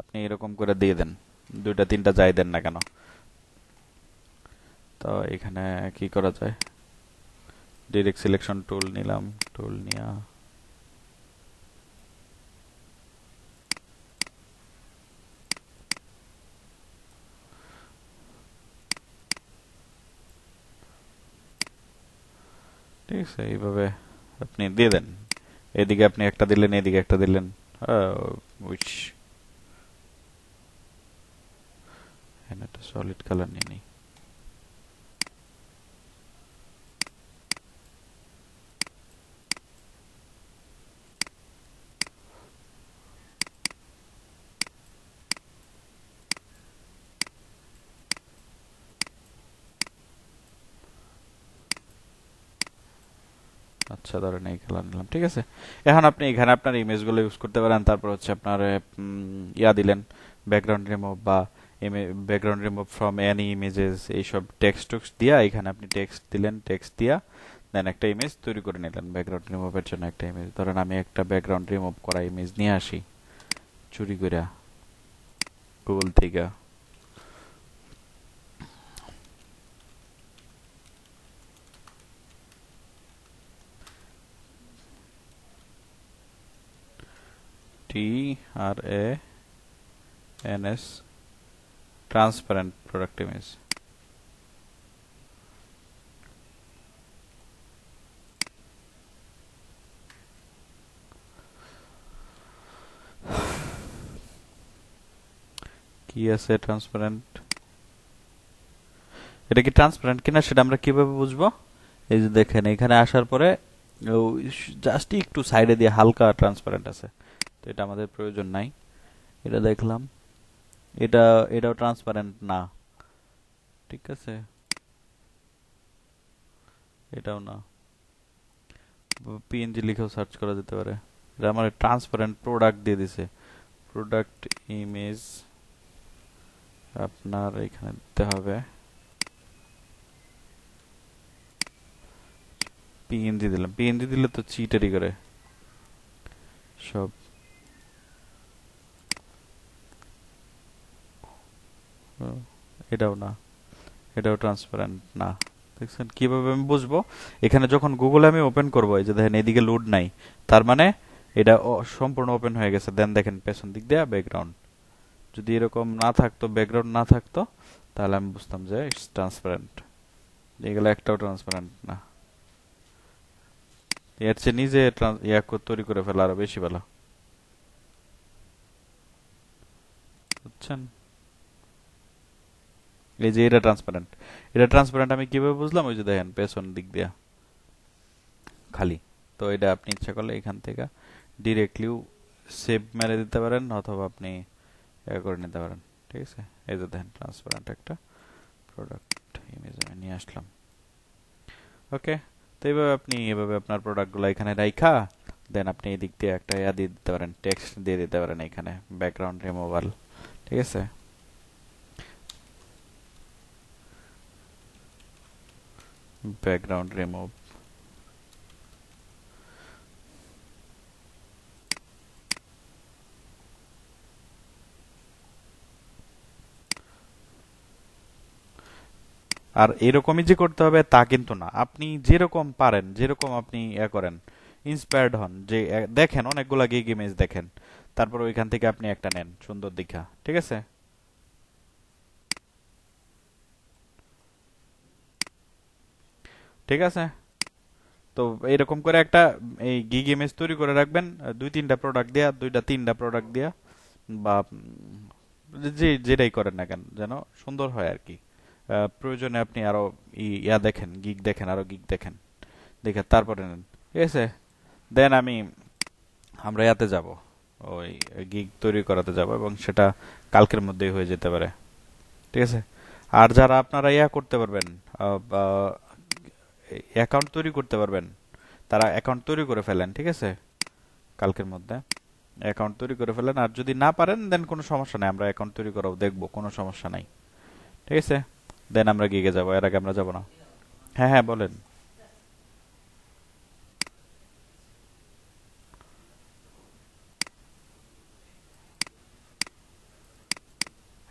Speaker 1: আপনি এরকম করে দিয়ে দেন, 2টা 3টা যাই দেন না কেন। তো এখানে কি করা যায়, ডিরেক্ট সিলেকশন টুল নিলাম, টুল নিয়া ঠিক আছে, এইভাবে আপনি দিয়ে দেন। এদিকে আপনি একটা দিলেন, এদিকে একটা দিলেন, উইচ একটা সলিড কালার নিয়ে নিই। আচ্ছা, ধরেন এই কালার নিলাম। ঠিক আছে, এখন আপনি এখানে আপনার ইমেজগুলো ইউজ করতে পারেন। তারপর হচ্ছে আপনার ইয়া দিলেন, ব্যাকগ্রাউন্ড রিমুভ বা background remove from any images, এইসব টেক্সট টুক্স দিয়া এখানে আপনি টেক্সট দিলেন, টেক্সট দিয়া দেন একটা ইমেজ তৈরি করে নিলেন ব্যাকগ্রাউন্ড রিমুভের জন্য একটা ইমেজ। ধরেন আমি একটা ব্যাকগ্রাউন্ড রিমুভ করা ইমেজ নিয়ে আসি চুরি করে গুগল থেকে। TRANS, transparent product image. কি আছে ট্রান্সপারেন্ট, এটা কি ট্রান্সপারেন্ট কিনা সেটা আমরা কিভাবে বুঝবো? এই যে দেখেন এখানে আসার পরে জাস্ট একটু সাইডে দিয়ে হালকা ট্রান্সপারেন্ট আছে, তো এটা আমাদের প্রয়োজন নাই। এটা দেখলাম, এটা এটাও ট্রান্সপারেন্ট না। ঠিক আছে, এটাও না। পিএনজি লিখেও সার্চ করা যেতে পারে। এটা আমার ট্রান্সপারেন্ট প্রোডাক্ট দিয়ে দিছে, প্রোডাক্ট ইমেজ আপনার এখানে দিতে হবে। পিএনজি দিলাম, পিএনজি দিলে তো চিটারি করে সব। এটাও না, এটাও ট্রান্সপারেন্ট না। দেখছেন কিভাবে আমি বুঝবো? এখানে যখন গুগলে আমি ওপেন করবো, এই যে দেখেন এদিকে লোড নাই, তার মানে এটা সম্পূর্ণ ওপেন হয়ে গেছে। দেন দেখেন পেছন দিক দিয়ে ব্যাকগ্রাউন্ড, যদি এরকম না থাকতো, ব্যাকগ্রাউন্ড না থাকতো, তাহলে আমি বুঝতাম যে ট্রান্সপারেন্ট। এগুলো একটাও ট্রান্সপারেন্ট না। এর চেয়ে নিজে তৈরি করে ফেলা আরো বেশি ভালো, বুঝছেন? এই যে এটা ট্রান্সপারেন্ট, এটা ট্রান্সপারেন্ট আমি কিভাবে বুঝলাম? ওই যে দেখেন পেছন দিক দিয়া খালি। তো এটা আপনি ইচ্ছা করলে এখান থেকে ডিরেক্টলি সেভ মেরে দিতে পারেন, অথবা আপনি করে নিতে পারেন। ঠিক আছে, এই যে দেখেন ট্রান্সপারেন্ট একটা প্রোডাক্ট ইমেজ আমি নিয়ে আসলাম। ওকে, তো এইভাবে আপনি এভাবে আপনার প্রোডাক্টগুলো এখানে রাইখা দেন আপনি এই দিক দিয়ে একটা ইয়া দিয়ে দিতে পারেন, টেক্সট দিয়ে দিতে পারেন এখানে, ব্যাকগ্রাউন্ড রিমুভাল। ঠিক আছে, ব্যাকগ্রাউন্ড রিমুভ। আর এরকমই যে করতে হবে তা কিন্তু না, আপনি যেরকম পারেন, যেরকম আপনি করেন, ইন্সপায়ার্ড হন, যে দেখেন অনেকগুলা গিগ ইমেজ দেখেন, তারপর ওইখান থেকে আপনি একটা নেন সুন্দর দেখা। ঠিক আছে, ঠিক আছে। তো এরকম করে একটা এই গিগ ইমেজ তৈরি করে রাখবেন, 2-3টা প্রোডাক্ট দিয়া, 2-3টা প্রোডাক্ট দিয়া, বা যে যেটাই করেন না কেন যেন সুন্দর হয় আর কি। প্রয়োজনে আপনি আরো ইয়া দেখেন, গিগ দেখেন, আরো গিগ দেখেন, দেখে তারপরে নেন। ঠিক আছে, দেন আমরা ইয়াতে যাব, ওই গিগ তৈরি করাতে যাব, এবং সেটা কালকের মধ্যেই হয়ে যেতে পারে। ঠিক আছে, আর যারা আপনারা ইয়া করতে পারবেন, অ্যাকাউন্ট তৈরি করতে পারবেন, তারা অ্যাকাউন্ট তৈরি করে ফেলেন। ঠিক আছে, কালকের মধ্যে অ্যাকাউন্ট তৈরি করে ফেলেন। আর যদি না পারেন দেন কোনো সমস্যা নাই, আমরা অ্যাকাউন্ট তৈরি করাও দেখবো, কোনো সমস্যা নাই। ঠিক আছে, দেন আমরা গিগে যাবো, এর আগে আমরা যাব না। হ্যাঁ হ্যাঁ বলেন।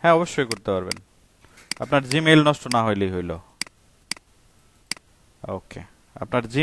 Speaker 1: হ্যাঁ অবশ্যই করতে পারবেন, আপনার জিমেইল নষ্ট না হইলেই হইল। ওকে, আপনার